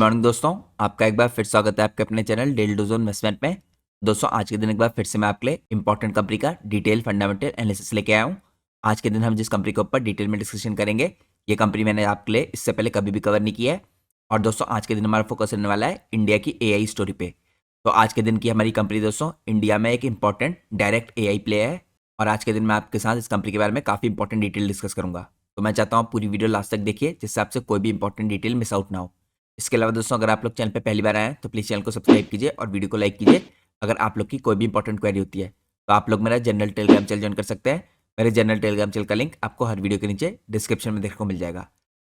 Morning दोस्तों, आपका एक बार फिर स्वागत है आपके अपने चैनल डेली डोजोन इन्वेस्टमेंट में। दोस्तों, आज के दिन एक बार फिर से मैं आपके लिए इंपॉर्टेंट कंपनी का डिटेल फंडामेंटल एनालिसिस लेके आया हूँ। आज के दिन हम जिस कंपनी के ऊपर डिटेल में डिस्कशन करेंगे, ये कंपनी मैंने आपके लिए इससे पहले कभी भी कवर नहीं किया है। और दोस्तों, आज के दिन हमारा फोकस रहने वाला है इंडिया की AI स्टोरी पे। तो आज के दिन की हमारी कंपनी दोस्तों इंडिया में एक इंपॉर्टेंट डायरेक्ट AI प्लेयर है। और आज के दिन मैं आपके साथ इस कंपनी के बारे में काफ़ी इंपॉर्टेंट डिटेल डिस्कस करूंगा। तो मैं चाहता हूँ आप पूरी वीडियो लास्ट तक देखिए, जिससे आपसे कोई भी इंपॉर्टेंट डिटेल मिस आउट ना हो। इसके अलावा दोस्तों, अगर आप लोग चैनल पे पहली बार आए हैं तो प्लीज़ चैनल को सब्सक्राइब कीजिए और वीडियो को लाइक कीजिए। अगर आप लोग की कोई भी इंपॉर्टेंट क्वेरी होती है तो आप लोग मेरा जनरल टेलीग्राम चैनल ज्वाइन कर सकते हैं। मेरे जनरल टेलीग्राम चैनल का लिंक आपको हर वीडियो के नीचे डिस्क्रिप्शन में देखने को मिल जाएगा।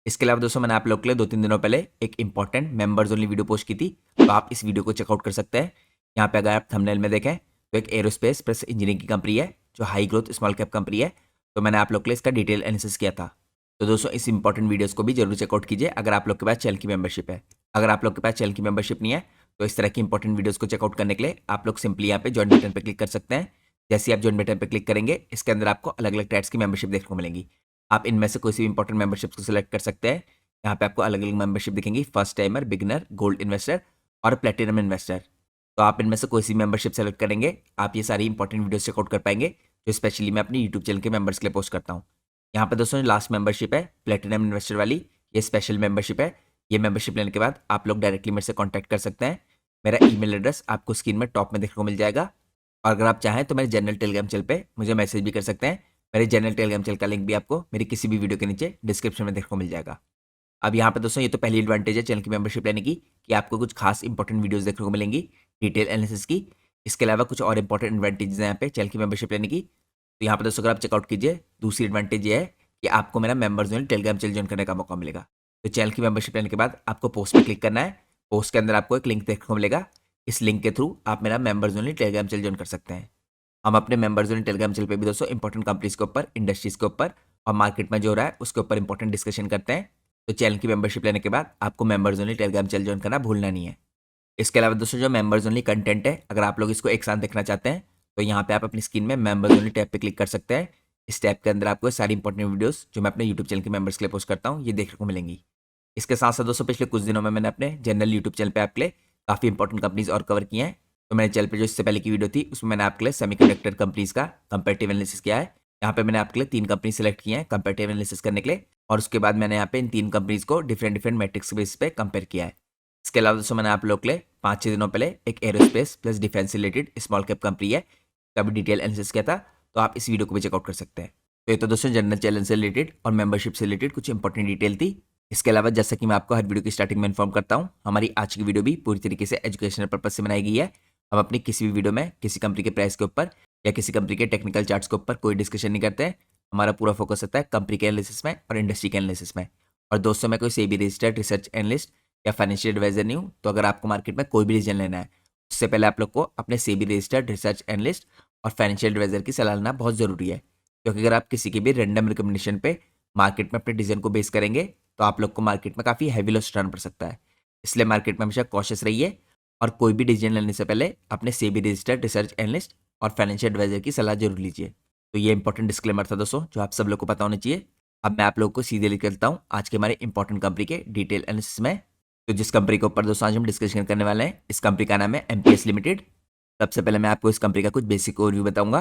इसके अलावा दोस्तों, मैंने आप लोग के लिए 2-3 दिनों पहले एक important members only video post की थी, तो आप इस वीडियो को चेकआउट कर सकते हैं। यहाँ पे अगर आप थंबनेल में देखें तो एक एरोस्पेस प्लस इंजीनियरिंग की कंपनी है जो high growth small cap company है। तो मैंने आप लोग के लिए इसका डिटेल एनालिसिस किया था। तो दोस्तों, इस इंपॉर्टेंट वीडियोस को भी जरूर चेकआउट कीजिए अगर आप लोग के पास चैनल की मेंबरशिप है। अगर आप लोग के पास चैनल की मेंबरशिप नहीं है तो इस तरह की इंपॉर्टेंट वीडियोस को चेकआउट करने के लिए आप लोग सिंपली यहाँ पे ज्वाइन बटन पर क्लिक कर सकते हैं। जैसे ही आप ज्वाइन बटन पर क्लिक करेंगे, इसके अंदर आपको अलग अलग टाइप्स की मेंबरशिप देखने को मिलेंगी। आप इनमें से कोई सी इंपॉर्टेंट मेंबरशिप को सिलेक्ट कर सकते हैं। यहाँ पे आपको अलग अलग मेंबरशिप दिखेंगी, first timer, beginner, gold investor और प्लेटिनम इन्वेस्टर। तो आप इनमें से कोई सी मेंबरशिप सेलेक्ट करेंगे, आप ये सारी इंपॉर्टेंट वीडियोस चेकआउट कर पाएंगे, जो स्पेशली मैं अपनी यूट्यूब चैनल के मेंबर्स के लिए पोस्ट करता हूँ। यहाँ पे दोस्तों लास्ट मेंबरशिप है प्लेटिनम इन्वेस्टर वाली, ये स्पेशल मेंबरशिप है। ये मेंबरशिप लेने के बाद आप लोग डायरेक्टली मेरे से कॉन्टैक्ट कर सकते हैं। मेरा ईमेल एड्रेस आपको स्क्रीन में टॉप में देखने को मिल जाएगा। और अगर आप चाहें तो मेरे जनरल टेलीग्राम चैनल पे मुझे मैसेज भी कर सकते हैं। मेरे जनरल टेलीग्राम चैनल का लिंक भी आपको मेरी किसी भी वीडियो के नीचे डिस्क्रिप्शन में देखने को मिल जाएगा। अब यहाँ पे दोस्तों, ये तो पहली एडवांटेज है चैनल की मेंबरशिप लेने की कि आपको कुछ खास इंपॉर्टेंट वीडियोस देखने को मिलेंगी डिटेल एनालिसिस की। इसके अलावा कुछ और इंपॉर्टेंट एडवांटेजेस हैं यहाँ पे चैनल की मेंबरशिप लेने की। तो यहाँ पे दोस्तों, अगर आप चेकआउट कीजिए, दूसरी एडवांटेज ये है कि आपको मेरा members only Telegram channel join करने का मौका मिलेगा। तो चैनल की मेंबरशिप लेने के बाद आपको पोस्ट पे क्लिक करना है। पोस्ट के अंदर आपको एक लिंक देखने को मिलेगा। इस लिंक के थ्रू आप मेरा members only Telegram channel join कर सकते हैं। हम अपने मेंबर्स ओनली टेलीग्राम चैनल पे भी दोस्तों इंपॉर्टेंट कंपनीज के ऊपर, इंडस्ट्रीज के ऊपर और मार्केट में जो हो रहा है उसके ऊपर इंपॉर्टेंट डिस्कशन करते हैं। तो चैनल की मेंबरशिप लेने के बाद आपको members only Telegram channel join करना भूलना नहीं है। इसके अलावा दोस्तों, जो मेंबर्स ओनली कंटेंट है, अगर आप लोग इसको एक साथ देखना चाहते हैं तो यहाँ पे आप अपनी स्क्रीन में मेंबर्स ओनली टैब पे क्लिक कर सकते हैं। इस टैब के अंदर आपको सारी इंपॉर्टेंट वीडियोस जो मैं अपने यूट्यूब चैनल के मेंबर्स के लिए पोस्ट करता हूँ, ये देखने को मिलेंगी। इसके साथ साथ दोस्तों, पिछले कुछ दिनों में मैंने अपने जनरल यूट्यूब चैनल पे आपके लिए काफ़ी इंपॉर्टेंट कंपनीज और कवर किए हैं। तो मेरे चैनल पे जो इससे पहले की वीडियो थी उसमें मैंने आपके लिए सेमीकंडक्टर कंपनीज का कंपैरेटिव एनालिसिस किया है। यहाँ पे मैंने आपके लिए 3 कंपनी सेलेक्ट की हैं कंपैरेटिव एनालिसिस करने के लिए, और उसके बाद मैंने यहाँ पे इन 3 कंपनीज को डिफरेंट डिफरेंट मैट्रिक्स बेस पे कंपेयर किया है। इसके अलावा दोस्तों, मैंने आप लोग के लिए 5-6 दिनों पहले एक aerospace plus defence related small cap company है का भी डिटेल एनालिसिस किया था, तो आप इस वीडियो को भी चेकआउट कर सकते हैं। तो ये तो दोस्तों जनरल चैनल से रिलेटेड और मेंबरशिप से रिलेटेड कुछ इंपॉर्टेंट डिटेल थी। इसके अलावा जैसा कि मैं आपको हर वीडियो की स्टार्टिंग में इन्फॉर्म करता हूँ, हमारी आज की वीडियो भी पूरी तरीके से एजुकेशनल पर्पज से बनाई गई है। हम अपनी किसी भी वीडियो में किसी कंपनी के प्राइस के ऊपर या किसी कंपनी के टेक्निकल चार्ट्स के ऊपर कोई डिस्कशन नहीं करते हैं। हमारा पूरा फोकस होता है कंपनी के एनालिसिस में और इंडस्ट्री के एनालिसिस में। और दोस्तों, मैं कोई सेबी रजिस्टर्ड रिसर्च एनालिस्ट या फाइनेंशियल एडवाइजर नहीं हूँ। तो अगर आपको मार्केट में कोई भी डिसीजन लेना है, उससे पहले आप लोग को अपने सेबी रजिस्टर्ड रिसर्च एनालिस्ट और फाइनेंशियल एडवाइजर की सलाह लेना बहुत ज़रूरी है। क्योंकि अगर आप किसी की भी रैंडम रिकमेंडेशन पे मार्केट में अपने डिसीजन को बेस करेंगे तो आप लोग को मार्केट में काफ़ी हैवी लॉस उठाना पड़ सकता है। इसलिए मार्केट में हमेशा कॉशियस रहिए और कोई भी डिसीजन लेने से पहले अपने सेबी रजिस्टर्ड रिसर्च एनालिस्ट और फाइनेंशियल एडवाइजर की सलाह जरूर लीजिए। तो ये इंपॉर्टेंट डिस्क्लेमर था दोस्तों, जो आप सब लोग को पता होना चाहिए। अब मैं आप लोगों को सीधे लेकर चलता हूँ आज के हमारे इंपॉर्टेंट कंपनी के डिटेल एनालिसिस में। तो जिस कंपनी के ऊपर दोस्तों आज हम डिस्कशन करने वाले हैं, इस कंपनी का नाम है MPS लिमिटेड। सबसे पहले मैं आपको इस कंपनी का कुछ बेसिक ओवरव्यू बताऊंगा।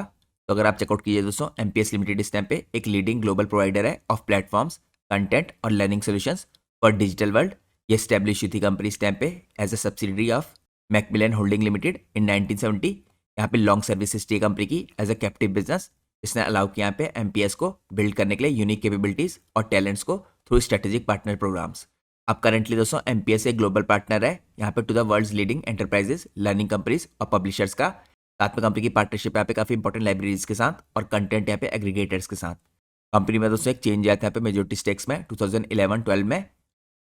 तो अगर आप चेकआउट कीजिए दोस्तों, MPS लिमिटेड इस टाइम पे एक लीडिंग ग्लोबल प्रोवाइडर है ऑफ प्लेटफॉर्म्स, कंटेंट और learning solutions for digital world. ये स्टैब्लिश हुई थी कंपनी इस टाइम पे as a subsidiary of Macmillan holding limited in 1970। यहाँ पे लॉन्ग सर्विस हिस्ट्री कंपनी की एज अ कैप्टिव बिजनेस, इसने अलाउ किया यहाँ पे MPS को बिल्ड करने के लिए यूनिक कैपेबिलिटीज और टैलेंट्स को थ्रू स्ट्रेटेजिक पार्टनर प्रोग्राम्स। अब करंटली दोस्तों MPS एक ग्लोबल पार्टनर है यहाँ पे to the world's leading enterprises, learning companies और पब्लिशर्स का। साथ में कंपनी की पार्टनरशिप यहाँ पे काफी इंपॉर्टेंट लाइब्रेरीज के साथ और कंटेंट यहाँ पे एग्रीगेटर्स के साथ। कंपनी में दोस्तों एक चेंज आया था यहाँ पे मेजोरिटी स्टेक्स में 2011-12 में।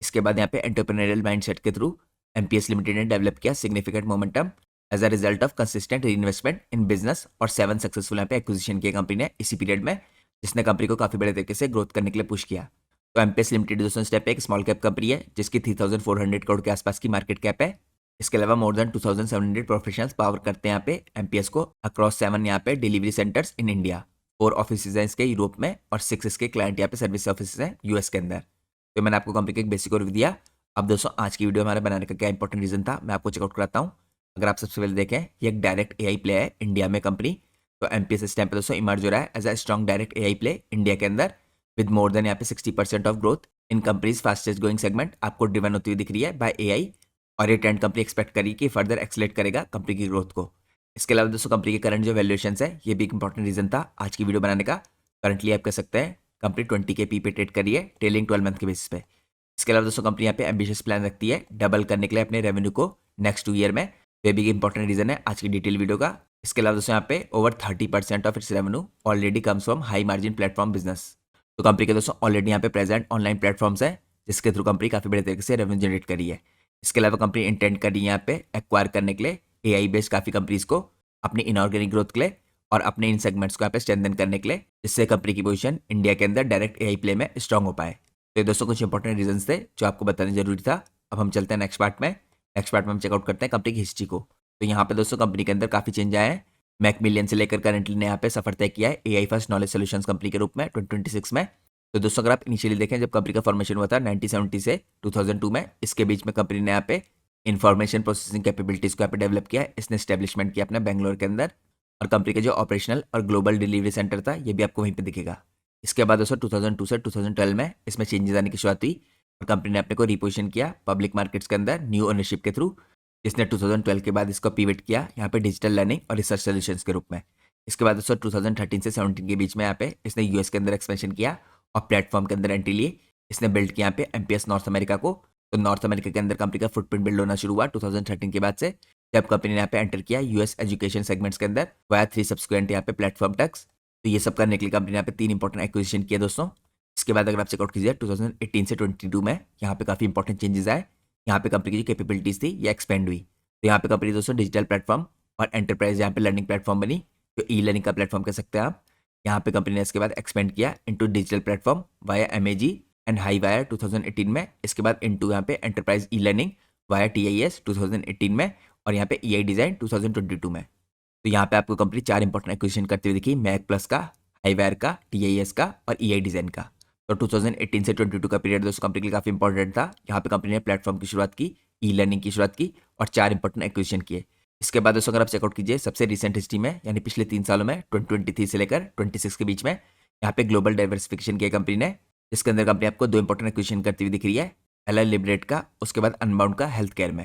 इसके बाद यहाँ पे एंटरप्रेन्योरियल माइंडसेट के थ्रू MPS लिमिटेड ने डेवलप किया significant momentum as a result of consistent reinvestment in business, और 7 सक्सेसफुल यहाँ पे एक्विजिशन किया कंपनी ने इसी पीरियड में, जिसने कंपनी को काफी बड़े तरीके से ग्रोथ करने के लिए पुश किया। तो MPS लिमिटेड दोस्तों स्टेप एक स्मॉल कैप कंपनी है जिसकी 3400 करोड़ के आसपास की मार्केट कैप है। इसके अलावा मोर देन 2700 प्रोफेशनल्स पावर करते हैं यहाँ पे MPS को अक्रॉस 7 यहाँ पे delivery centres in India. 4 office हैं इसके यूरोप में और 6 इसके क्लाइंट यहाँ पे सर्विस ऑफिस हैं US के अंदर। तो मैंने आपको कंपनी का एक बेसिक ओवरव्यू दिया। अब दोस्तों आज की वीडियो हमारे बनाने का क्या इंपॉर्टेंट रीजन था, मैं आपको चेकआउट कराता हूँ। अगर आप सबसे पहले देखें, ये एक डायरेक्ट एआई प्ले है इंडिया में कंपनी। तो एमपीएस इस टाइम पे दोस्तों इमर्ज हो रहा है as a strong direct AI play India के अंदर, विद मोर देन यहाँ पे 60% of growth in companies fastest growing segment आपको ड्रिवन होती हुई दिख रही है बाय एआई। और ये ट्रेंड कंपनी एक्सपेक्ट करी कि फर्दर एक्सलेट करेगा कंपनी की ग्रोथ को। इसके अलावा दोस्तों कंपनी के करंट जो वैल्यूएशन है, ये भी एक इंपॉर्टेंट रीजन था आज की वीडियो बनाने का। करंटली आप कह सकते हैं कंपनी 20 के पी पे ट्रेड करी है ट्रेलिंग 12 मंथ के बेसिस पे। इसके अलावा दोस्तों कंपनी यहाँ पे एम्बिशियस प्लान रखती है डबल करने के लिए अपने रेवेन्यू को नेक्स्ट 2 ईयर में। तो ये भी इंपॉर्टेंट रीजन है आज की डिटेल वीडियो का। इसके अलावा दोस्तों यहाँ पे over 30% of its revenue already comes from high margin platform business. तो कंपनी के दोस्तों ऑलरेडी यहाँ पे प्रेजेंट ऑनलाइन प्लेटफॉर्म्स है जिसके थ्रू कंपनी काफी बड़े तरीके से रेवेन्यू जनरेट करी है। इसके अलावा कंपनी इंटेंट कर रही है यहाँ पे एक्वायर करने के लिए एआई बेस्ड काफी कंपनीज को अपनी इनऑर्गेनिक ग्रोथ के लिए और अपने इन सेगमेंट्स को यहाँ पे स्ट्रेंथन करने के लिए, जिससे कंपनी की पोजीशन इंडिया के अंदर डायरेक्ट एआई प्ले में स्ट्रांग हो पाए। तो ये दोस्तों कुछ इंपॉर्टेंट रीजंस थे जो आपको बताने जरूरी था। अब हम चलते हैं नेक्स्ट पार्ट में। नेक्स्ट पार्ट में हम चेकआउट करते हैं कंपनी की हिस्ट्री को। तो यहाँ पे दोस्तों कंपनी के अंदर काफी चेंज आए हैं। मैकमिलियन से लेकर करंटली ने यहाँ पे सफर तय किया है AI first knowledge solutions company के रूप में 2026 में। तो दोस्तों अगर आप इनिशियली देखें जब कंपनी का फॉर्मेशन हुआ था 1970 से 2002 में, इसके बीच में कंपनी ने यहाँ पे इंफॉर्मेशन प्रोसेसिंग कैपेबिलिटीज को यहाँ पे डेवलप किया है। इसने स्टैब्लिशमेंट किया अपने बेंगलोर के अंदर। और कंपनी के जो ऑपरेशनल और ग्लोबल डिलीवरी सेंटर था ये भी आपको वहीं पे दिखेगा। इसके बाद दोस्तों 2002 से 2012 में इसमें चेंजेस आने की शुरुआत हुई और कंपनी ने अपने को रिपोजिशन किया पब्लिक मार्केट्स के अंदर न्यू ओनरशिप के थ्रू, जिसने 2012 के बाद इसको पिवट किया यहाँ पे डिजिटल लर्निंग और रिसर्च सोल्यूशंस के रूप में। इसके बाद दोस्तों 2013 से 17 के बीच में यहाँ पे इसने यूएस के अंदर एक्सपेंशन किया और प्लेटफॉर्म के अंदर एंट्री लिए। इसने बिल्ड किया यहाँ पे एमपीएस नॉर्थ अमेरिका को। तो नॉर्थ अमेरिका के अंदर कंपनी का फुटप्रिंट बिल्ड होना शुरू हुआ 2013 के बाद से, जब कंपनी ने यहाँ पे एंटर किया यूएस एजुकेशन सेगमेंट्स के अंदर वाया 3 सब्सिक्वेंट यहाँ पे प्लेटफॉर्म टैक्स। तो ये सब करने के लिए कंपनी ने यहाँ पे 3 इंपॉर्टेंट एक्विजिशन किए दोस्तों। इसके बाद अगर आप चेकआउट कीजिए 2018 से 22 में यहाँ पे काफी इंपॉर्टेंट चेंजेस आए। यहाँ पे कंपनी की जो कैपेबिलिटीज थी ये एक्सपेंड हुई। तो यहाँ पे कंपनी दोस्तों डिजिटल प्लेटफॉर्म और एंटरप्राइज यहाँ पे लर्निंग प्लेटफॉर्म बनी, जो ई लर्निंग का प्लेटफॉर्म कह सकते हैं आप। यहाँ पे कंपनी ने इसके बाद एक्सपेंड किया into digital platform via MAG and high wire 2018 में। इसके बाद इनटू यहाँ पे enterprise e learning via TIS 2018 में और यहाँ पे ईआई डिजाइन 2022 में। तो यहाँ पे आपको कंपनी 4 इंपॉर्टेंट एक्विजिशन करते हुए दिखी, मैक प्लस का, हाईवेयर का, टीआईएस का और ईआई डिजाइन का। तो 2018 से 22 का पीरियड दोस्तों कंपनी के लिए काफी इंपॉर्टेंट था। यहाँ पे कंपनी ने प्लेटफॉर्म की शुरुआत की, ई लर्निंग की शुरुआत की और 4 इंपॉर्टेंट एक्विजिशन किए। इसके बाद दोस्तों अगर आप चेकआउट कीजिए सबसे रिसेंट हिस्ट्री में, यानी पिछले 3 सालों में 2023 से लेकर 26 के बीच में, यहाँ पे ग्लोबल डाइवर्सिफिकेशन किया कंपनी ने। इसके अंदर कंपनी आपको 2 इंपॉर्टेंट एक्विजिशन करती हुई दिख रही है, एल लिबरेट का, उसके बाद अनबाउंड का हेल्थ केयर में।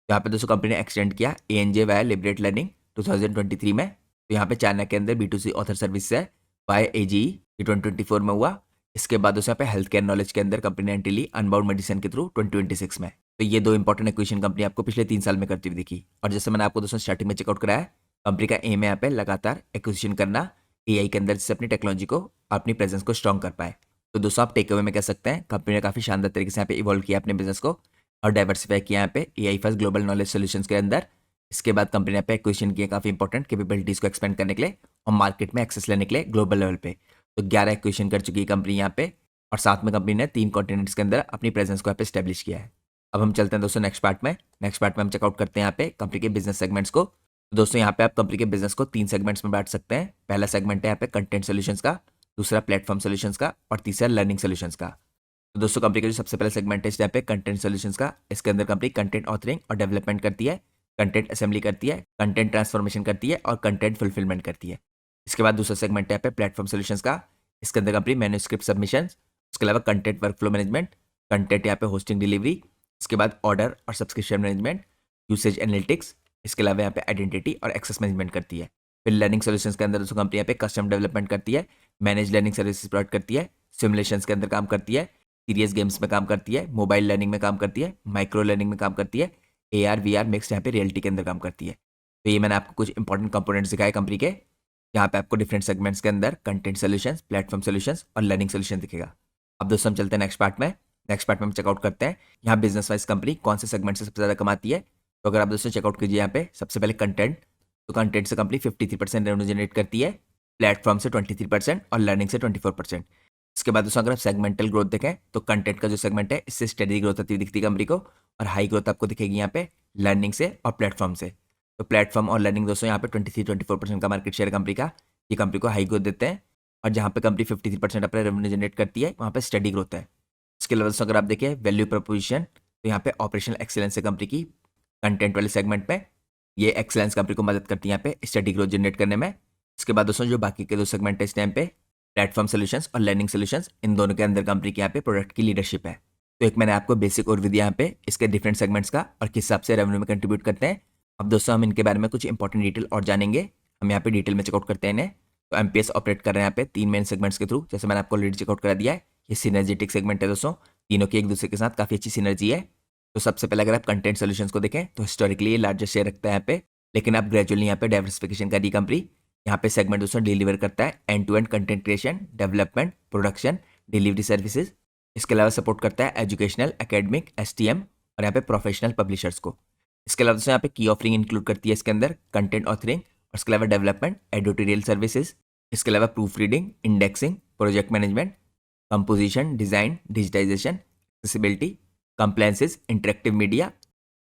यहाँ पे दोस्तों कंपनी ने एक्सटेंड किया एएनजे वाया लिबरेट लर्निंग 2023 में। तो यहाँ पे चाइना के अंदर B2C ऑथर सर्विस है वाया एजीई, ये 2024 में हुआ। इसके बाद दोस्तों यहाँ पे हेल्थ केयर नॉलेज के अंदर कंपनी ने एंट्री ली अनबाउंड मेडिसिन के थ्रू 2026 में। तो ये 2 इंपॉर्टेंट एक्विजिशन कंपनी आपको पिछले 3 साल में करती हुई दिखी। और जैसे मैंने आपको दोस्तों स्टार्टिंग में चेकआउट कराया, कंपनी का एम है यहाँ पे लगातार एक्विजिशन करना एआई के अंदर, जिससे अपनी टेक्नोलॉजी को, अपनी प्रेजेंस को स्ट्रॉन्ग कर पाए। तो दोस्तों आप टेक अवे में कह सकते हैं कंपनी ने काफी शानदार तरीके से यहाँ पे इवॉल्व किया अपने बिजनेस को और डाइवर्सिफाई किया यहाँ पे AI first global knowledge solutions के अंदर। इसके बाद कंपनी ने यहाँ पे एक्विजिशन किया काफी इंपॉर्टेंट कैपेबिलिटीज को एक्सपेंड करने के लिए और मार्केट में एक्सेस लेने के लिए ग्लोबल लेवल पे। तो 11 एक्विजिशन कर चुकी है कंपनी यहाँ पे और साथ में कंपनी ने 3 कॉन्टिनेंट्स के अंदर अपनी प्रेजेंस को यहाँ पे स्टैब्लिश किया है। अब हम चलते हैं दोस्तों नेक्स्ट पार्ट में। नेक्स्ट पार्ट में हम चेकआउट करते हैं यहाँ पे कंपनी के बिजनेस सेगमेंट्स को। तो दोस्तों यहाँ पे आप कंपनी के बिजनेस को 3 सेगमेंट्स में बांट सकते हैं। पहला सेगमेंट है यहाँ पे कंटेंट सोल्यूशंस का, दूसरा प्लेटफॉर्म सोल्यूशंस का और तीसरा लर्निंग सोल्यूशंस का। तो दोस्तों कंपनी का जो सबसे पहला सेगमेंट है यहाँ पे कंटेंट सोल्यूशंस का, इसके अंदर कंपनी कंटेंट ऑथरिंग और डेवलपमेंट करती है, कंटेंट असेंबली करती है, कंटेंट ट्रांसफॉर्मेशन करती है और कंटेंट फुलफिलमेंट करती है। इसके बाद दूसरा सेगमेंट है यहाँ पे प्लेटफॉर्म सोल्यूशंस का, इसके अंदर कंपनी मैन्युस्क्रिप्ट सबमिशन, उसके अलावा कंटेंट वर्कफ्लो मैनेजमेंट, कंटेंट यहाँ पे होस्टिंग डिलीवरी, इसके बाद ऑर्डर और सब्सक्रिप्शन मैनेजमेंट, यूसेज एनालिटिक्स, इसके अलावा यहाँ पे आइडेंटिटी और एक्सेस मैनेजमेंट करती है। फिर लर्निंग सोल्यूशंस के अंदर दोस्तों कंपनी यहाँ पे कस्टम डेवलपमेंट करती है, मैनेज लर्निंग सर्विसेज प्रोवाइड करती है, सिमुलेशंस के अंदर काम करती है, सीरियस गेम्स में काम करती है, मोबाइल लर्निंग में काम करती है, माइक्रो लर्निंग में काम करती है, AR VR मिक्स यहाँ पे रियलिटी के अंदर काम करती है। तो ये मैंने आपको कुछ इंपॉर्टेंट कंपोनेंट्स दिखाए कंपनी के, यहाँ पे आपको डिफरेंट सेगमेंट्स के अंदर कंटेंट सोल्यूशंस, प्लेटफॉर्म सोल्यूशंस और लर्निंग सोल्यूशन दिखेगा। अब दोस्तों हम चलते हैं नेक्स्ट पार्ट में। नेक्स्ट पार्ट में हम चेकआउट करते हैं यहाँ बिजनेस वाइज कंपनी कौन से सेगमेंट से सबसे ज्यादा कमाती है। तो अगर आप दोस्तों चेकआउट कीजिए यहाँ पे सबसे पहले कंटेंट, तो कंटेंट से कंपनी 53% रेवेन्यू जनरेट करती है, प्लेटफॉर्म से 23% और लर्निंग से 24%। इसके बाद दोस्तों अगर आप सेगमेंटल ग्रोथ देखें तो कंटेंट का जो सेगमेंट है इससे स्टेडी ग्रोथ होती हुई दिखती है कंपनी को और हाई ग्रोथ आपको दिखेगी यहाँ पे लर्निंग से और प्लेटफॉर्म से। तो प्लेटफॉर्म और लर्निंग दोस्तों यहाँ पे 23-24% का मार्केट शेयर कंपनी का, ये कंपनी को हाई ग्रोथ देते हैं। और जहाँ पे कंपनी 53% अपना रेवेन्यू जनरेट करती है वहाँ पे स्टडी ग्रोथ है। इसके अलावा दोस्तों अगर आप देखें वैल्यू प्रोपोजिशन, तो यहाँ पे ऑपरेशनल एक्सीलेंस है कंपनी की कंटेंट वाले सेगमेंट में। ये एक्सीलेंस कंपनी को मदद करती है यहाँ पे स्टडी ग्रोथ जनरेट करने में। इसके बाद दोस्तों जो बाकी के दो सेगमेंट है इस टाइम पे प्लेटफॉर्म सोल्यूशंस और लर्निंग सोल्यूशंस, इन दोनों के अंदर कंपनी के यहाँ पे प्रोडक्ट की लीडरशिप है। तो एक मैंने आपको बेसिक ओवरव्यू दिया यहाँ पे इसके डिफरेंट सेगमेंट्स का और किस हिसाब से रेवेन्यू में कंट्रीब्यूट करते हैं। अब दोस्तों हम इनके बारे में कुछ इंपॉर्टेंट डिटेल और जानेंगे। हम यहाँ पे डिटेल में चेकआउट करते हैं इन्हें। तो एमपीएस ऑपरेट कर रहे हैं यहाँ पे 3 मेन सेगमेंट्स के थ्रू, जैसे मैंने आपको ऑलरेडी चेकआउट करा दिया है। ये सिनर्जेटिक सेगमेंट है दोस्तों, तीनों की एक दूसरे के साथ काफ़ी अच्छी सिनर्जी है। तो सबसे पहले अगर आप कंटेंट सोल्यूशंस को देखें तो हिस्टोरिकली ये लार्जेस्ट शेयर रखता है यहाँ पे, लेकिन आप ग्रेजुअली यहाँ पे डाइवर्सिफिकेशन कर रही कंपनी। यहाँ पे सेगमेंट दोस्तों डिलीवर करता है end to end content creation, development, production, delivery services. इसके अलावा सपोर्ट करता है एजुकेशनल, एकेडमिक, एसटीएम और यहाँ पे प्रोफेशनल पब्लिशर्स को। इसके अलावा दोस्तों यहाँ पे की ऑफरिंग इंक्लूड करती है इसके अंदर कंटेंट ऑथरिंग और इसके अलावा डेवलपमेंट, एडिटोरियल सर्विसेज। इसके अलावा proofreading, indexing, project management, composition, design, digitisation, accessibility, compliances, interactive media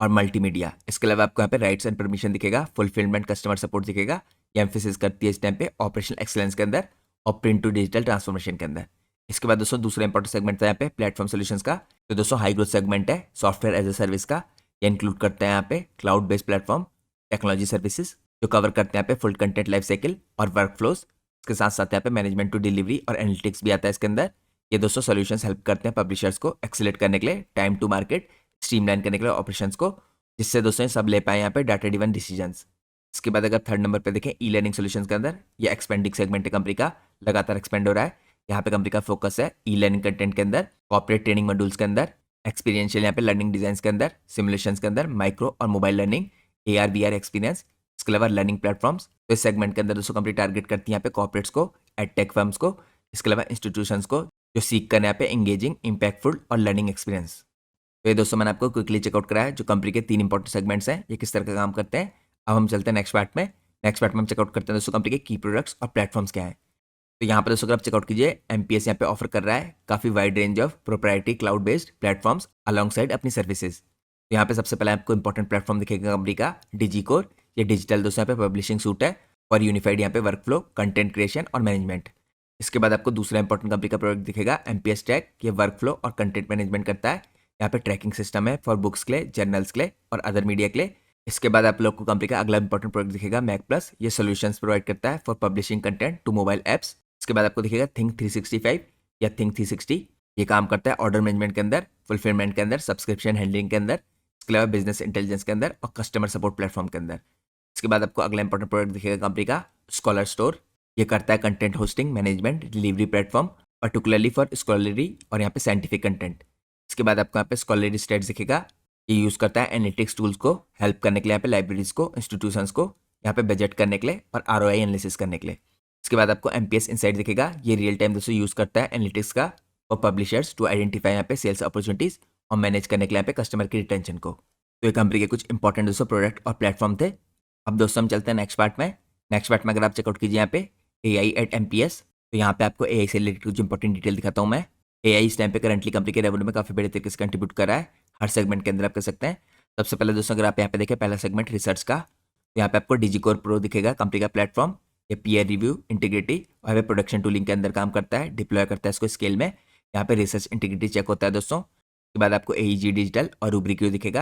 और मल्टीमीडिया। इसके अलावा आपको यहाँ पे राइट्स एंड परमिशन दिखेगा, फुलफिलमेंट, कस्टमर सपोर्ट दिखेगा। ये एम्फेसिस करती है इस टाइम पे ऑपरेशनल एक्सीलेंस के अंदर और प्रिंट टू डिजिटल ट्रांसफॉर्मेशन के अंदर। इसके बाद दोस्तों दूसरा इंपॉर्टेंट सेगमेंट था यहाँ पे प्लेटफॉर्म सॉल्यूशंस का। तो दोस्तों हाई ग्रोथ सेगमेंट है सॉफ्टवेयर एज ए सर्विस का। ये इंक्लूड करता है यहाँ पे cloud based platform, technology services जो कवर करते हैं यहाँ पे फुल कंटेंट लाइफ साइकिल और वर्क फ्लोज। इसके साथ साथ यहाँ पे मैनेजमेंट टू डिलीवरी और एनालिटिक्स भी आता है इसके अंदर। ये दोस्तों सॉल्यूशंस हेल्प करते हैं पब्लिशर्स को एक्सीलरेट करने के लिए, टाइम टू मार्केट स्ट्रीमलाइन करने के लिए ऑपरेशंस को, जिससे दोस्तों ये सब ले पाए यहाँ पे डाटा ड्रिवन डिसीजंस। इसके बाद अगर थर्ड नंबर पे देखें ई लर्निंग सॉल्यूशंस के अंदर, ये एक्सपेंडिंग सेगमेंट है कंपनी का, लगातार एक्सपेंड हो रहा है। यहाँ पे कंपनी का फोकस है ई लर्निंग कंटेंट के अंदर, कॉर्पोरेट ट्रेनिंग मॉड्यूल्स के अंदर, एक्सपीरियंशियल यहाँ पे लर्निंग डिजाइन के अंदर, सिमुलेशंस के अंदर, माइक्रो और mobile learning, AR VR experience. इसके अलावा लर्निंग प्लेटफॉर्म्स। तो इस सेगमेंट के अंदर दोस्तों कंपनी टारगेट करती है यहाँ पे कॉर्पोरेट्स को, एडटेक फर्म्स को, इसके अलावा इंस्टीट्यूशंस को जो सीख करने यहाँ पे एंगेजिंग, इम्पैक्टफुल और लर्निंग एक्सपीरियंस। तो ये दोस्तों मैंने आपको क्विकली चेकआउट कराया जो कंपनी के 3 इंपॉर्टेंट सेगमेंट्स हैं, ये किस तरह का काम करते हैं। अब हम चलते हैं नेक्स्ट पार्ट में। नेक्स्ट पार्ट में हम चेकआउट करते हैं दोस्तों कंपनी के की प्रोडक्ट्स और प्लेटफॉर्म्स क्या हैं। तो यहाँ पर दोस्तों अगर आप चेकआउट कीजिए, एमपीएस यहाँ पे ऑफर कर रहा है काफ़ी wide range of proprietary cloud based platforms along side अपनी सर्विसेज। तो यहाँ पे सबसे पहले आपको इंपॉर्टेंट प्लेटफॉर्म दिखेगा कंपनी का डिजीकोर। ये डिजिटल दोस्तों यहाँ पे पब्लिशिंग सूट है और यूनिफाइड यहाँ पे वर्क फ्लो, कंटेंट क्रिएशन और मैनेजमेंट। इसके बाद आपको दूसरा इंपॉर्टेंट कंपनी का प्रोडक्ट दिखेगा एमपीएस ट्रैक। ये वर्क फ्लो और कंटेंट मैनेजमेंट करता है। यहाँ पे ट्रैकिंग सिस्टम है फॉर बुक्स के लिए, जर्नल्स के लिए और अदर मीडिया के लिए। इसके बाद आप लोग को कंपनी का अगला इंपॉर्टेंट प्रोडक्ट दिखेगा मैक प्लस। ये सोल्यूशंस प्रोवाइड करता है for publishing content to mobile apps. इसके बाद आपको दिखेगा थिंक 365 या थिंक 360। ये काम करता है ऑर्डर मैनेजमेंट के अंदर, फुलफिलमेंट के अंदर, सब्सक्रिप्शन हैंडलिंग के अंदर, इसके अलावा बिजनेस इंटेलिजेंस के अंदर और कस्टमर सपोर्ट प्लेटफॉर्म के अंदर। इसके बाद आपको अगला इंपॉर्टेंट प्रोडक्ट दिखेगा कंपनी का स्कॉलर स्टोर। ये करता है content hosting, management, delivery platform particularly for scholarly और यहाँ पे साइंटिफिक कंटेंट। इसके बाद आपको यहाँ पे स्कॉलरी स्टेट्स दिखेगा। ये यूज़ करता है एनालिटिक्स टूल्स को हेल्प करने के लिए, यहाँ पे लाइब्रेरीज को, इंस्टीट्यूशंस को यहाँ पे बजट करने के लिए और ROI एनालिसिस करने के लिए। इसके बाद आपको MPS इनसाइट दिखेगा। ये रियल टाइम दोस्तों यूज़ करता है एनालिटिक्स का और पब्लिशर्स टू आइडेंटिफाई यहाँ पे सेल्स अपॉर्चुनिटीज़ और मैनेज करने के लिए यहाँ पे कस्टमर की रिटेंशन को। तो ये कंपनी के कुछ इंपॉर्टेंट दोस्तों प्रोडक्ट और प्लेटफॉर्म थे। अब दोस्तों हम चलते हैं नेक्स्ट पार्ट में। नेक्स्ट पार्ट में अगर आप चेकआउट कीजिए यहाँ पे AI एट MPS, तो यहाँ पे आपको AI से रिलेटेड कुछ इंपॉर्टेंट डिटेल दिखाता हूँ मैं। AI इस टाइम पे करंटली कंपनी के रेवेन्यू में काफ़ी बड़े तरीके से कंट्रीब्यूट कर रहा है, हर सेगमेंट के अंदर आप कर सकते हैं। सबसे पहले दोस्तों अगर आप यहाँ पे देखें पहला सेगमेंट रिसर्च का, तो यहाँ पे आपको डिजीकोर प्रो दिखेगा कंपनी का प्लेटफॉर्म। ये पीयर रिव्यू, इंटीग्रिटी और प्रोडक्शन टूलिंग के अंदर काम करता है, डिप्लॉय करता है इसको स्केल में। यहाँ पे रिसर्च इंटीग्रिटी चेक होता है दोस्तों। उसके बाद आपको AEG डिजिटल और रूब्रिक्यू दिखेगा।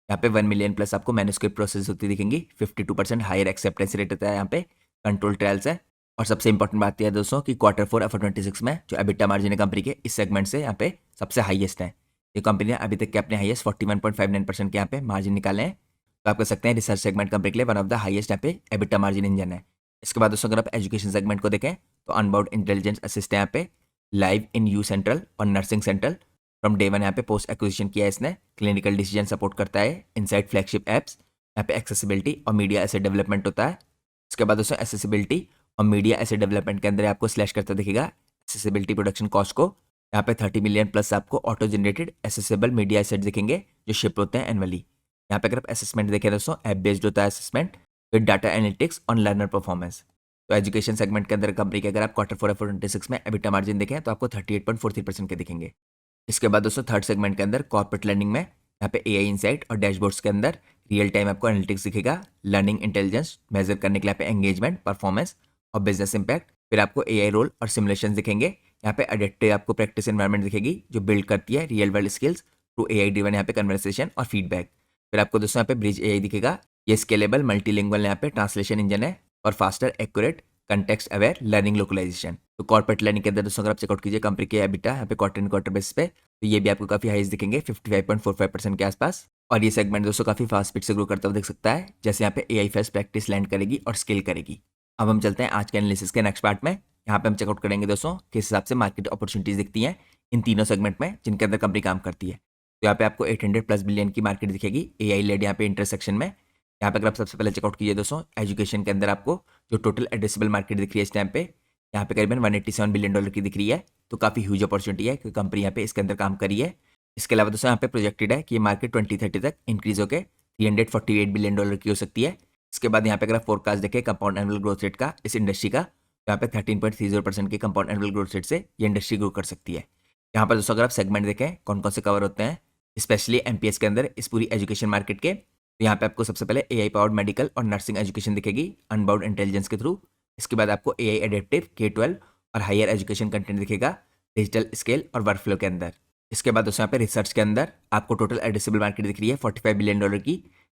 यहाँ पे 1 मिलियन प्लस आपको मैन्युस्क्रिप्ट प्रोसेस होती दिखेंगी। 52% हायर एक्सेप्टेंस रेट होता है, यहाँ पे कंट्रोल ट्रायल्स है। और सबसे इंपॉर्टेंट बात यह है दोस्तों कि Q4 FY26 में जो EBITDA मार्जिन है कंपनी के इस सेगमेंट से यहाँ पे सबसे हाईएस्ट है। ये कंपनी ने अभी तक के अपने हाईएस्ट 41.59% के यहाँ पे मार्जिन निकाले हैं। तो आप कह सकते हैं रिसर्च सेगमेंट कंपनी के लिए वन ऑफ द हाईएस्ट यहाँ पे EBITDA मार्जिन इंजन है। इसके बाद दोस्तों अगर आप एजुकेशन सेगमेंट को देखें तो अनबाउंड इंटेलिजेंस असिस्ट है यहाँ पे, लाइव इन यू सेंट्रल और नर्सिंग सेंट्रल फ्रॉम डे 1 यहाँ पे पोस्ट एक्विजिशन किया है इसने। क्लिनिकल डिसीजन सपोर्ट करता है, इनसाइट फ्लैगशिप एप्स, यहाँ पे एक्सेसिबिलिटी और मीडिया एसेट डेवलपमेंट होता है। इसके बाद दोस्तों एक्सेसिबिलिटी और मीडिया एसेट डेवलपमेंट के अंदर आपको स्लैश करता दिखेगा एक्सेसिबिलिटी प्रोडक्शन कॉस्ट को। यहाँ पे 30 मिलियन प्लस आपको auto generated accessible media asset दिखेंगे जो शिप होते हैं एनुअली। यहाँ पे अगर आप असेसमेंट देखें दोस्तों, ऐप बेस्ड होता है assessment with data analytics on learner performance. तो एजुकेशन सेगमेंट के अंदर कंपनी के अगर आप Q4 FY26 में EBITDA मार्जिन देखें तो आपको 38.43% के दिखेंगे। इसके बाद दोस्तों थर्ड सेगमेंट के अंदर कॉर्पोरेट लर्निंग में यहाँ पे AI इनसाइट और डैशबोर्ड्स के अंदर रियल टाइम आपको एनालिटिक्स दिखेगा, लर्निंग इंटेलिजेंस मेजर करने के लिए यहाँ पे एंगेजमेंट, परफॉर्मेंस और बिजनेस इंपैक्ट। फिर आपको AI रोल और सिमुलेशन दिखेंगे। यहाँ पे एडेप्टिव आपको प्रैक्टिस एनवायरनमेंट दिखेगी जो बिल्ड करती है real world skills through AI driven यहाँ पे कन्वर्सेशन और फीडबैक। फिर आपको दोस्तों यहाँ पे ब्रिज AI दिखेगा। ये स्केलेबल मल्टीलिंगुअल यहाँ पे ट्रांसलेशन इंजन है और faster accurate context aware learning localisation. तो कॉर्पोरेट लर्निंग के अंदर दोस्तों अगर आप चेकआउट कीजिए कंपनी के एबिटा यहाँ पे क्वार्टर बेसिस पे, तो ये भी आपको काफी हाईज दिखेंगे 55.45% के आसपास। और ये सेगमेंट दोस्तों काफी फास्ट स्पीड से ग्रो करता हुआ दिख सकता है, जैसे यहाँ पे AI फर्स्ट प्रैक्टिस लैंड करेगी और स्केल करेगी। अब हम चलते हैं आज के एनालिसिस के नेक्स्ट पार्ट में। यहाँ पे हम चेकआउट करेंगे दोस्तों किस हिसाब से मार्केट अपॉर्चुनिटीज दिखती हैं इन तीनों सेगमेंट में जिनके अंदर कंपनी काम करती है। तो यहाँ पे आपको 800+ बिलियन की मार्केट दिखेगी AI लेड यहाँ पे इंटरसेक्शन में। यहाँ पे अगर आप सबसे पहले चेकआउट कीजिए दोस्तों एजुकेशन के अंदर आपको जो टोटल एड्रेसेबल मार्केट दिख रही है इस टाइम पे, यहाँ पे करीबन $187 बिलियन की दिख रही है। तो काफी ह्यूज अपॉर्चुनिटी है क्योंकि कंपनी यहाँ पे इसके अंदर काम करी है। इसके अलावा दोस्तों यहाँ पे प्रोजेक्टेड है कि ये मार्केट 2030 तक इंक्रीज होकर $348 बिलियन की हो सकती है। इसके बाद यहाँ पे अगर आप फोरकास्ट देखें कंपाउंड एनुअल ग्रोथ रेट का इस इंडस्ट्री का, तो यहाँ पे 13.30% की कंपाउंड एनुअल ग्रोथ रेट से ये इंडस्ट्री ग्रो कर सकती है। यहाँ पर दोस्तों अगर आप सेगमेंट देखें कौन कौन से कवर होते हैं स्पेशली MPS के अंदर इस पूरी एजुकेशन मार्केट के, तो यहाँ पे आपको सबसे पहले AI पावर्ड मेडिकल और नर्सिंग एजुकेशन दिखेगी अनबाउंड इंटेलिजेंस के थ्रू। इसके बाद आपको AI एडेप्टिव K-12 और हायर एजुकेशन कंटेंट दिखेगा डिजिटल स्केल और वर्कफ्लो के अंदर। इसके बाद दोस्तों यहाँ पे रिसर्च के अंदर आपको टोटल एड्रेसेबल मार्केट दिख रही है $45 बिलियन की।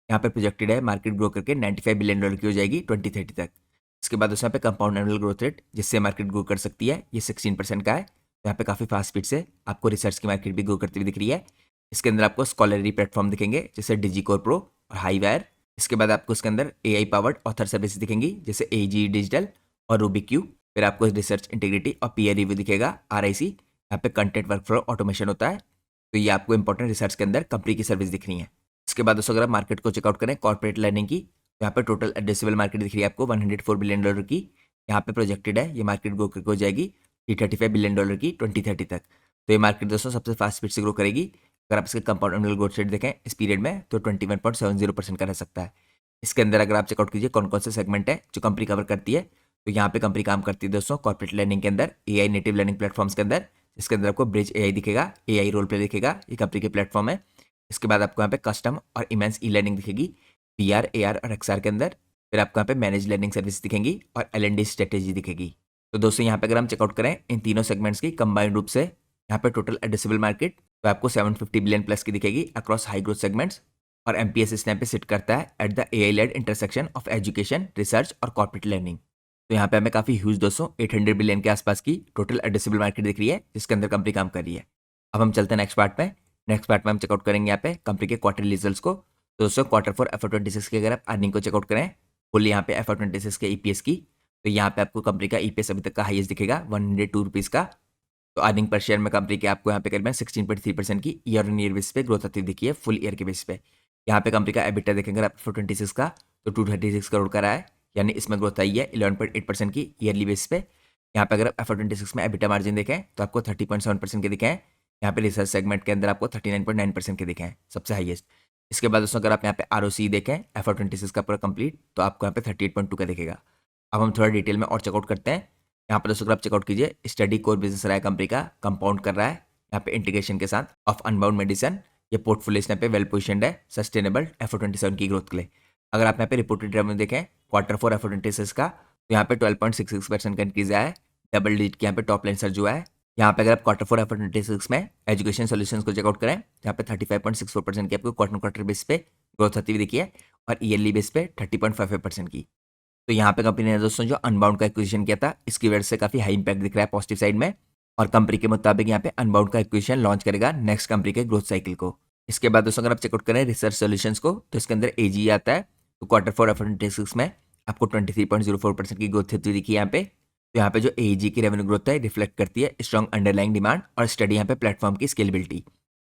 यहाँ पे प्रोजेक्टेड है मार्केट ग्रो करके $95 बिलियन की हो जाएगी 2030 तक। इसके बाद दोस्तों यहाँ पे कंपाउंड एनुअल ग्रोथ रेट जिससे मार्केट ग्रो कर सकती है ये 16% का है। तो यहाँ पे काफी फास्ट स्पीड से आपको रिसर्च की मार्केट भी ग्रो करती हुई दिख रही है। इसके अंदर आपको स्कॉलरी प्लेटफॉर्म दिखेंगे जैसे डिजीकोर प्रो और हाईवायर। इसके बाद आपको इसके अंदर AI पावर्ड ऑथर सर्विस दिखेंगी जैसे AG डिजिटल और रूबिक्यू। फिर आपको रिसर्च इंटीग्रिटी और पीयर रिव्यू दिखेगा RIC। यहाँ पे कंटेंट वर्कफ्लो ऑटोमेशन होता है। तो ये आपको इंपॉर्टेंट रिसर्च के अंदर कंपनी की सर्विस दिख रही है। इसके बाद दोस्तों अगर आप मार्केट को चेकआउट करें कॉर्पोरेट लर्निंग की, तो यहाँ पे टोटल एड्रेसेबल मार्केट दिख रही है आपको $104 बिलियन की। यहाँ पे प्रोजेक्टेड है ये मार्केट ग्रो करके हो जाएगी $335 बिलियन की 2030 तक। तो ये मार्केट दोस्तों सबसे फास्ट स्पीड से ग्रो करेगी। अगर आप इसके कंपाउंड एनुअल ग्रोथ रेट देखें इस पीरियड में तो 21.70% का रह सकता है। इसके अंदर अगर आप चेकआउट कीजिए कौन कौन से सेगमेंट है जो कंपनी कवर करती है, तो यहाँ पे कंपनी काम करती है दोस्तों कॉर्पोरेट लर्निंग के अंदर AI नेटिव लर्निंग प्लेटफॉर्म्स के अंदर, जिसके अंदर आपको ब्रिज AI दिखेगा, AI रोल प्ले दिखेगा, ये कंपनी के प्लेटफॉर्म है। इसके बाद आपको यहाँ पे कस्टम और इमेंस ई लर्निंग दिखेगी VR AR और XR के अंदर। फिर आपको यहाँ पे मैनेज लर्निंग सर्विस दिखेंगी और L&D स्ट्रेटेजी दिखेगी। तो दोस्तों यहाँ पे अगर हम चेकआउट करें इन तीनों सेगमेंट्स की कंबाइंड रूप से यहाँ पे टोटल एड्रेसेबल मार्केट तो आपको 750 बिलियन प्लस की दिखेगी अक्रॉस हाई ग्रोथ सेगमेंट्स। और MPS इस टाइम पे सिट करता है at the AI led intersection of education research और कॉर्पोरेट लर्निंग। तो यहाँ पे हमें काफी ह्यूज दोस्तों 800 बिलियन के आसपास की टोटल एड्रेसेबल मार्केट दिख रही है जिसके अंदर कंपनी काम कर रही है। अब हम चलते हैं नेक्स्ट पार्ट में। नेक्स्ट पार्ट में हम चेकआउट करेंगे यहाँ पे कंपनी के क्वार्टरली रिजल्ट्स को। तो दोस्तों Q4 FY26 की अगर आप अर्निंग को चेकआउट करें फुल यहाँ पे FY26 के EPS की, तो यहाँ पे आपको कंपनी का EPS अभी तक का हाईएस्ट दिखेगा 102 रुपीज़ का। तो अर्निंग पर शेयर में कंपनी के आपको यहाँ पे करीबन 16.3% की ईयर ऑन ईयर बेस पे ग्रोथ आती दिखी है फुल ईयर के बेस पे। यहाँ पे कंपनी का एबिटा देखेंगे आप FY26 का तो 236 करोड़ का रहा है, यानी इसमें ग्रोथ आई है 11.8% की ईयरली बेस पे। यहाँ पे अगर आप FY26 में एबिटा मार्जिन देखें तो आपको 30.7% के दिखे हैं। यहाँ पे रिसर्च सेगमेंट के अंदर आपको 39.9% के दिखे हैं सबसे हाईएस्ट। इसके बाद दोस्तों अगर आप यहाँ पे ROC देखें FY26 का पूरा कंप्लीट तो आपको यहाँ पे 38.2 का दिखेगा। अब हम थोड़ा डिटेल में और चेकआउट करते हैं। यहाँ पर दोस्तों अगर आप चेकआउट कीजिए स्टडी कोर बिजनेस रहा है कंपनी का, कंपाउंड कर रहा है यहाँ पे इंटीग्रेशन के साथ ऑफ अनबाउंड मेडिसिन। ये पोर्टफोलियो यहाँ पे वेल पोजिशनड है सस्टेनेबल FY27 की ग्रोथ के लिए। अगर आप यहाँ पे रिपोर्टेड रेवेन्यू देखें Q4 FY26 का तो यहाँ पे 12.66% का इंक्रीज आया है, डबल डिजिट की यहाँ पे टॉप लाइन सर्ज हुआ है। यहाँ पे अगर आप Q4 FY26 में एजुकेशन सॉल्यूशंस को चेकआउट करें तो यहाँ पे 35.64% की आपको क्वार्टर बेस पे ग्रोथ आती हुई दिखी है और ईयरली बेस पे 30.55% की। तो यहाँ पे कंपनी ने दोस्तों जो अनबाउंड का एक्विजिशन किया था इसकी वजह से काफी हाई इंपैक्ट दिख रहा है पॉजिटिव साइड में। और कंपनी के मुताबिक यहाँ पे अनबाउंड का एक्विजिशन लॉन्च करेगा नेक्स्ट कंपनी के ग्रोथ साइकिल को। इसके बाद दोस्तों अगर आप चेकआउट करें रिसर्च सॉल्यूशंस को तो इसके अंदर AG आता है। तो Q4 FY26 में आपको 23.04% की ग्रोथ हुई दिखी यहाँ पे। तो यहाँ पे जो AG की रेवेन्यू ग्रोथ है रिफ्लेक्ट करती है स्ट्रॉन्ग अंडरलाइंग डिमांड और स्टडी यहाँ पे प्लेटफॉर्म की स्केलेबिलिटी।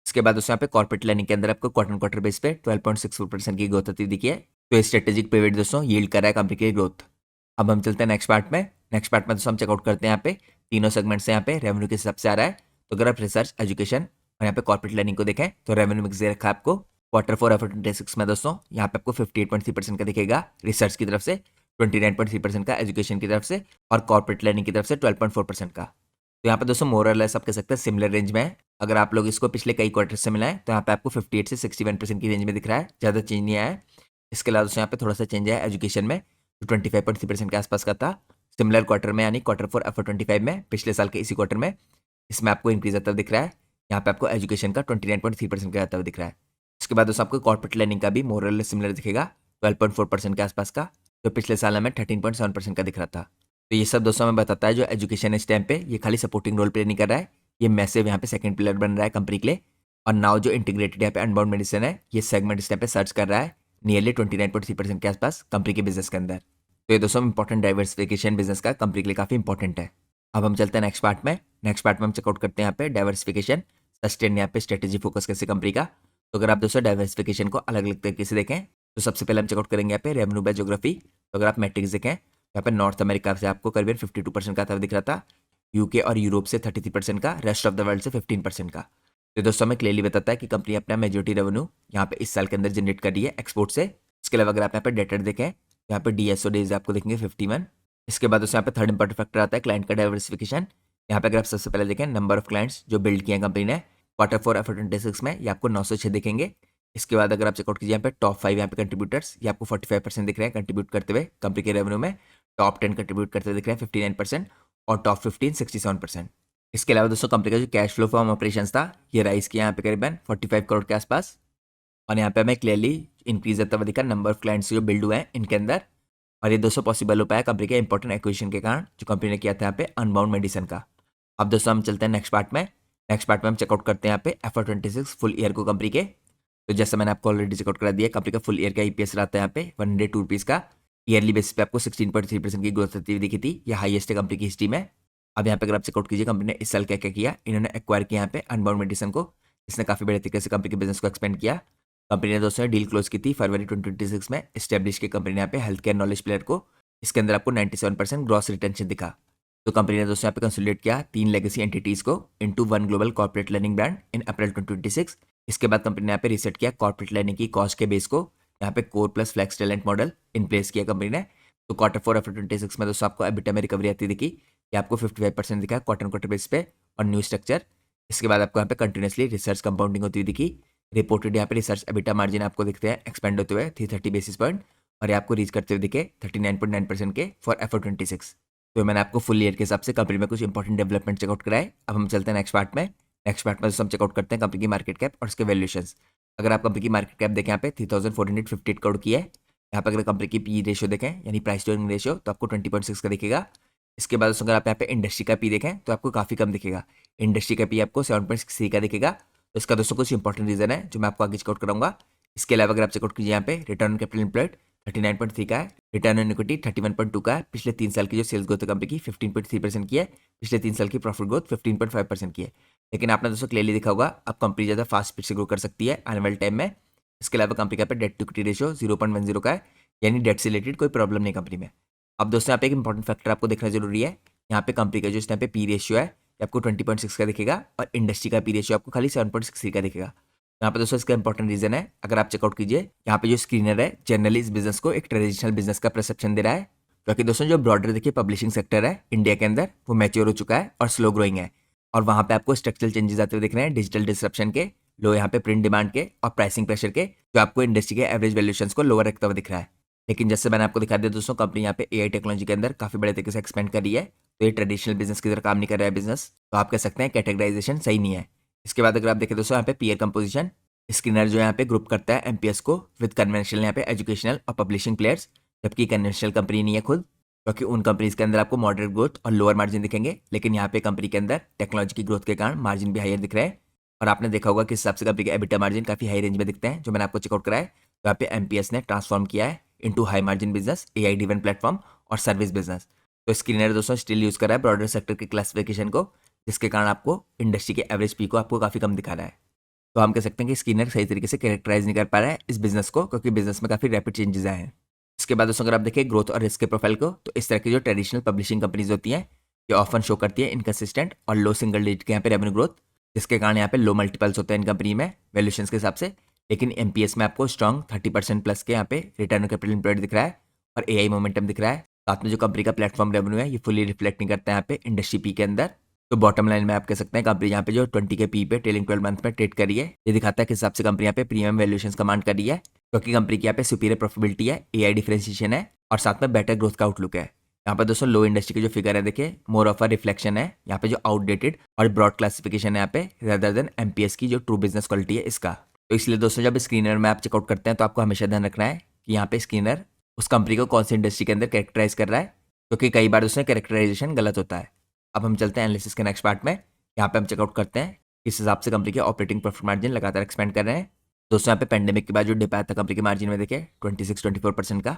इसके बाद दोस्तों यहाँ पे कॉर्पोरेट लर्निंग के अंदर आपको क्वार्टर बेस पे 12.64% की ग्रोथ होती दिखी है। तो स्ट्रेटेजिक पिवट दोस्तों यील्ड कर रहा है कंपनी की ग्रोथ। अब हम चलते हैं नेक्स्ट पार्ट में। नेक्स्ट पार्ट में दोस्तों हम चेकआउट करते हैं यहाँ पे तीनों सेगमेंट से यहाँ पे रेवेन्यू के हिसाब से आ रहा है। तो अगर आप रिसर्च एजुकेशन और यहाँ पे कॉर्पोरेट लर्निंग को देखें तो रेवेन्यू मिक्स दे रखा है आपको Q4 FY26 में दोस्तों यहाँ पे आपको 58.3% का दिखेगा रिसर्च की तरफ से, 29.3% का एजुकेशन की तरफ से और कॉर्पोरेट लर्निंग की तरफ से 12.4% का। तो यहाँ पे दोस्तों मोर और लेस आप कह सकते हैं सिमिलर रेंज में है। अगर आप लोग इसको पिछले कई क्वार्टर से मिलाएं तो यहाँ पे आपको 58 से 61% की रेंज में दिख रहा है, ज़्यादा चेंज नहीं आया है। इसके अलावा दोस्तों यहाँ पे थोड़ा सा चेंज है एजुकेशन में, जो 25.3% के आसपास का था सिमिलर क्वार्टर में यानी Q4 FY25 में पिछले साल के इसी क्वार्टर में, इसमें आपको इंक्रीज आता दिख रहा है। यहाँ पे आपको एजुकेशन का 29.3% का आता हुआ दिख रहा है। इसके बाद दोस्तों आपको कॉर्पोरेट लर्निंग का भी मोरल सिमिलर दिखेगा 12.4% के आसपास का, जो पिछले साल हमें 13.7% का दिख रहा था। तो ये सब दोस्तों हमें बताता है जो एजुकेशन इस टाइम पे ये खाली सपोर्टिंग रोल प्ले नहीं कर रहा है, ये मैसिव यहाँ पे सेकंड पिलर बन रहा है कंपनी के लिए। और नाउ जो इंटीग्रेटेड यहाँ पे अनबाउंड मेडिसिन है, ये सेगमेंट इस टाइम पे सर्च कर रहा है नियरली 29.3% के आसपास कंपनी के बिजनेस के अंदर। तो ये दोस्तों इंपॉर्टेंट डाइवर्सिफिकेशन बिजनेस का कंपनी के लिए काफी इंपॉर्टेंट है। अब हम चलते हैं नेक्स्ट पार्ट में। नेक्स्ट पार्ट में हम चेकआउट करते हैं यहाँ पे डाइवर्सिफिकेशन, सस्टेन यहाँ पे स्ट्रेटेजी फोकस कैसे कंपनी का। तो अगर आप दोस्तों डाइवर्सिफिकेशन को अलग अलग तरीके से देखें तो सबसे पहले हम चेकआउट करेंगे यहाँ पे रेवेन्यू बाय ज्योग्राफी। तो अगर आप मैट्रिक्स देखें यहाँ पे नॉर्थ अमेरिका से आपको करीबन 52% का था दिख रहा था, यूके और यूरोप से 33% का, रेस्ट ऑफ द वर्ल्ड से 15% का। तो दोस्तों हमें क्लियरली बताता है कि कंपनी अपना मेजोरिटी रेवेन्यू यहाँ पे इस साल के अंदर जनरेट कर रही है एक्सपोर्ट से। इसके अलावा अगर आप यहाँ पे डेटर देखें यहाँ पे DSO डेज आपको देखेंगे 51। इसके बाद उससे यहाँ पे थर्ड इंपॉर्टेंट फैक्टर आता है क्लाइंट का डाइवर्सिफिकेशन। यहाँ पे अगर आप सबसे पहले देखें नंबर ऑफ क्लाइंट्स जो बिल्ड किए हैं कंपनी ने Q4 FY26 में, ये आपको 906 दिखेंगे। इसके बाद अगर आप चेकआउट कीजिए यहाँ पे टॉप 5 यहाँ पे कंट्रीब्यूटर्स, ये आपको 45% दिख रहे हैं कंट्रीब्यूट करते हुए कंपनी के रेवेन्यू में। टॉप 10 कंट्रीब्यूट करते हुए दिख रहे हैं 59% और टॉप 15 67%। इसके अलावा दोस्तों कंपनी का जो कैश फ्लो फ्रॉम ऑपरेशन था ये राइज किया यहाँ पे करीबन 45 करोड़ के आसपास। और यहाँ पे हमें क्लियरली इंक्रीज होता हुआ दिखा नंबर ऑफ क्लाइंट्स जो बिल्ड हुए हैं इनके अंदर। और ये दोस्तों पॉसिबल हो पाया कंपनी के इंपॉर्टेंट एक्विजिशन के कारण जो कंपनी ने किया था यहाँ पे अनबाउंड मेडिसिन का। अब दोस्तों हम चलते हैं नेक्स्ट पार्ट में। नेक्स्ट पार्ट में हम चेकआउट करते हैं यहाँ पे FY26 फुल ईयर को कंपनी के। तो जैसे मैंने आपको ऑलरेडी चेकआउट करा दिया कंपनी का फुल ईयर का EPS रहता है यहाँ पे 102 रुपीज़ का। ईयरली बेसिस पे आपको 16.3% की ग्रोथ होती हुई दिखी थी, यह हाईएस्ट है कंपनी की हिस्ट्री में। अब यहाँ पे अगर आप चेकआउट कीजिए कंपनी ने इस साल क्या क्या किया, इन्होंने एक्वायर किया यहाँ पे अनबाउंड मेडिसिन को, इसने काफी बड़े तरीके से कंपनी के बिजनेस को एक्सपेंड किया। कंपनी ने दोस्तों डील क्लोज की थी फरवरी 2026 में। एस्टेब्लिश की कंपनी ने यहाँ पे हेल्थ केयर नॉलेज प्लेयर को, इसके अंदर आपको 97% ग्रॉस रिटेंशन दिखा। तो कंपनी ने दोस्तों यहाँ पे कंसोलिडेट किया 3 लेगेसी एंटिटीज को into 1 global corporate learning brand in April 2026। इसके बाद कंपनी ने यहाँ पे रिसेट किया कॉर्पोरेट लर्निंग की कॉस्ट के बेस को, यहाँ पे core plus flex talent model in place किया कंपनी ने। तो Q4 FY26 में दोस्तों आपको EBITDA में रिकवरी आती दिखी, ये आपको 55% दिखा क्वार्टर बेस पे और न्यू स्ट्रक्चर। इसके बाद आपको यहाँ पे कंटिन्यूसली रिसर्च कंपाउंडिंग होती हुई दिखी। रिपोर्टेड यहाँ पे रिसर्च EBITDA मार्जिन आपको दिखते हैं एक्सपेंड होते हुए 330 बेसिस पॉइंट और ये आपको रीच करते हुए दिखे 39.9% के फॉर FY26। तो मैंने आपको फुल ईयर के हिसाब से कंपनी में कुछ इंपॉर्टेंट डेवलपमेंट चेकआउट कराए। अब हम चलते हैं नेक्स्ट पार्ट में। नेक्स्ट पार्ट में दोस्तों हम चेकआउट करते हैं कंपनी की मार्केट कैप और उसके वैल्यूएशंस। अगर आप कंपनी की मार्केट कैप देखें यहाँ पे 3458 करोड़ की है। यहाँ पे अगर कंपनी की पी रेशियो देखें यानी प्राइस टू अर्निंग रेशियो तो आपको 20.6 का दिखेगा। इसके बाद दोस्तों अगर आप यहाँ पे इंडस्ट्री का पी देखें तो आपको काफी कम दिखेगा, इंडस्ट्री का पी आपको 7.63 का दिखेगा। तो इसका दोस्तों कुछ इंपॉर्टेंट रीजन है जो मैं आपको आगे चेकआउट कराऊंगा। इसके अलावा अगर आप चेकआउट कीजिए यहाँ पे रिटर्न ऑन कैपिटल एम्प्लॉयड 39.3 का है, रिटर्न ऑन इक्विटी 31.2 का है। पिछले 3 साल की जो सेल्स ग्रोथ है कंपनी की 15.3% की है, पिछले 3 साल की प्रॉफिट ग्रोथ 15.5% की है। लेकिन आपने दोस्तों क्लियरली देखा होगा अब कंपनी ज़्यादा फास्ट स्पीड से ग्रो कर सकती है आने वाले टाइम में। इसके अलावा कंपनी का पे डेट टू इक्विटी रेशियो 0.10 का है, यानी डेट से रिलेटेड कोई प्रॉब्लम नहीं कंपनी में। अब दोस्तों यहाँ पे एक इंपॉर्टेंट फैक्टर आपको देखना जरूरी है। यहाँ पे कंपनी का जो इस टाइम पे पी रेशियो है ये आपको 20.6 का दिखेगा और इंडस्ट्री का पी रेशियो आपको खाली 7.63 का दिखेगा। यहाँ पे दोस्तों इसका इंपॉर्टेंट रीजन है, अगर आप चेकआउट कीजिए यहाँ पे जो स्क्रीनर है जनरली इस बिजनेस को एक ट्रेडिशनल बिजनेस का परसेप्शन दे रहा है, क्योंकि दोस्तों जो ब्रॉडर देखिए पब्लिशिंग सेक्टर है इंडिया के अंदर वो मैच्योर हो चुका है और स्लो ग्रोइंग है। और वहाँ पे आपको स्ट्रक्चरल चेंजेस आते हुए दिख रहे हैं, डिजिटल डिसरप्शन के, लो यहाँ पे प्रिंट डिमांड के और प्राइसिंग प्रेशर के, जो आपको इंडस्ट्री के एवरेज वैल्यूएशंस को लोअर रखता हुआ दिख रहा है। लेकिन जैसे मैंने आपको दिखा दिया दोस्तों कंपनी यहाँ पे AI टेक्नोलॉजी के अंदर काफी बड़े तरीके से एक्सपेंड कर रही है, तो ये ट्रेडिशनल बिजनेस की तरह काम नहीं कर रहा है बिजनेस, तो आप कह सकते हैं कैटेगराइजेशन सही नहीं है। इसके बाद अगर आप देखें दोस्तों यहाँ पे पीयर कंपोजिशन, स्क्रीनर जो यहाँ पे ग्रुप करता है MPS को विद कन्वेंशनल यहाँ पे एजुकेशनल और पब्लिशिंग प्लेयर्स, जबकि कन्वेंशनल कंपनी नहीं है खुद, क्योंकि उन कंपनीज के अंदर आपको मॉडरेट ग्रोथ और लोअर मार्जिन दिखेंगे। लेकिन यहाँ पे कंपनी के अंदर टेक्नोलॉजी की ग्रोथ के कारण मार्जिन भी हायर दिख रहे हैं और आपने देखा होगा कि इस हिसाब से कंपनी के EBITDA मार्जिन काफी हाई रेंज में दिखते हैं जो मैंने आपको चेकआउट कराया। तो यहाँ पे MPS ने ट्रांसफॉर्म किया है into high margin business, AI driven platform और सर्विस बिजनेस। तो स्क्रीनर दोस्तों स्टिल यूज कर रहा है ब्रॉडर सेक्टर के क्लासिफिकेशन को, जिसके कारण आपको इंडस्ट्री के एवरेज पी को आपको काफी कम दिखा रहा है। तो हम कह सकते हैं कि स्क्रीनर सही तरीके से कैरेक्टराइज नहीं कर पा रहा है इस बिजनेस को, क्योंकि बिजनेस में काफी रैपिड चेंजेस आए हैं। इसके बाद दोस्तों अगर आप देखें ग्रोथ और रिस्क के प्रोफाइल को, तो इस तरह की जो ट्रेडिशनल पब्लिशिंग कंपनीज होती हैं ये ऑफन शो करती है इनकंसिस्टेंट और लो सिंगल डिजिट के यहाँ पे रेवेन्यू ग्रोथ, जिसके कारण यहाँ पे लो मल्टीपल्स होते हैं इन कंपनी में वैल्यूएशंस के हिसाब से। लेकिन MPS में आपको स्ट्रॉन्ग 30% प्लस के यहाँ पे रिटर्न ऑन कैपिटल एम्प्लॉयड दिख रहा है और AI मोमेंटम दिख रहा है। साथ में जो कंपनी का प्लेटफॉर्म रेवेन्यू है ये फुली रिफ्लेक्ट नहीं करता है यहाँ पे इंडस्ट्री पी के अंदर। तो बॉटम लाइन में आप कह सकते हैं कंपनी यहाँ पे जो 20 के पी पे ट्रेलिंग 12 मंथ में ट्रेड करी है, ये दिखाता है कि हिसाब से कंपनी यहाँ पे प्रीमियम वैल्यूएशंस कमांड कर रही है, क्योंकि कंपनी की यहाँ पे सुपीरियर प्रॉफिटेबिलिटी है, AI डिफरेंशिएशन है और साथ में बेटर ग्रोथ का आउटलुक है। यहाँ पे दोस्तों लो इंडस्ट्री की जो फिगर है देखिए मोर ऑफ अ रिफ्लेक्शन है यहाँ पे जो आउटडेटेड और ब्रॉड क्लासिफिकेशन है यहाँ पे रेदर देन एमपीएस की जो ट्रू बिजनेस क्वालिटी है इसका। तो इसलिए दोस्तों जब स्क्रीनर में आप चेकआउट करते हैं तो आपको हमेशा ध्यान रखना है कि यहाँ पे स्क्रीनर उस कंपनी को कौन सी इंडस्ट्री के अंदर कैरेक्टराइज कर रहा है, क्योंकि कई बार उसमें कैरेक्टराइजेशन गलत होता है। अब हम चलते हैं एनालिसिस के नेक्स्ट पार्ट में। यहाँ पे हम चेकआउट करते हैं किस हिसाब से कंपनी के ऑपरेटिंग प्रॉफिट मार्जिन लगातार एक्सपेंड कर रहे हैं। दोस्तों यहाँ पे पेंडेमिक के बाद जो डिप आया था कंपनी के मार्जिन में देखिए 26-24% का,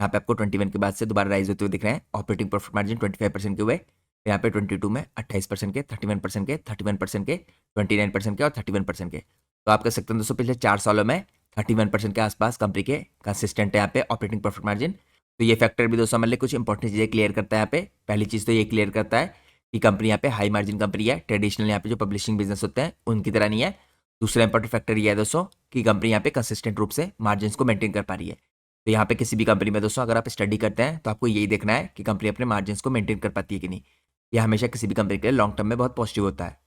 यहाँ पे आपको 21 के बाद से दोबारा राइज होते हुए दिख रहे हैं। ऑपरेटिंग प्रॉफिट मार्जिन 25% के हुए, यहाँ पे 22 में 28% के, 31% के, 31% के, 29% के और 31% के। तो आप कह सकते हैं दोस्तों पिछले 4 सालों में 31% के आसपास कंपनी के कंसिस्टेंट है यहाँ पे ऑपरेटिंग प्रॉफिट मार्जिन। तो ये फैक्टर भी दोस्तों हमारे लिए कुछ इंपॉर्टेंट चीज़ें क्लियर करता है। यहाँ पे पहली चीज़ तो ये क्लियर करता है कि कंपनी यहाँ पे हाई मार्जिन कंपनी है, ट्रेडिशनल यहाँ पे जो पब्लिशिंग बिजनेस होते हैं उनकी तरह नहीं है। दूसरा इंपॉर्टेंट फैक्टर ये है दोस्तों कि कंपनी यहाँ पे कंसिस्टेंट रूप से मार्जिन को मेंटेन कर पा रही है। तो यहाँ पे किसी भी कंपनी में दोस्तों अगर आप स्टडी करते हैं तो आपको यही देखना है कि कंपनी अपने मार्जिन को मेंटेन कर पाती है कि नहीं। यह हमेशा किसी भी कंपनी के लिए लॉन्ग टर्म में बहुत पॉजिटिव होता है।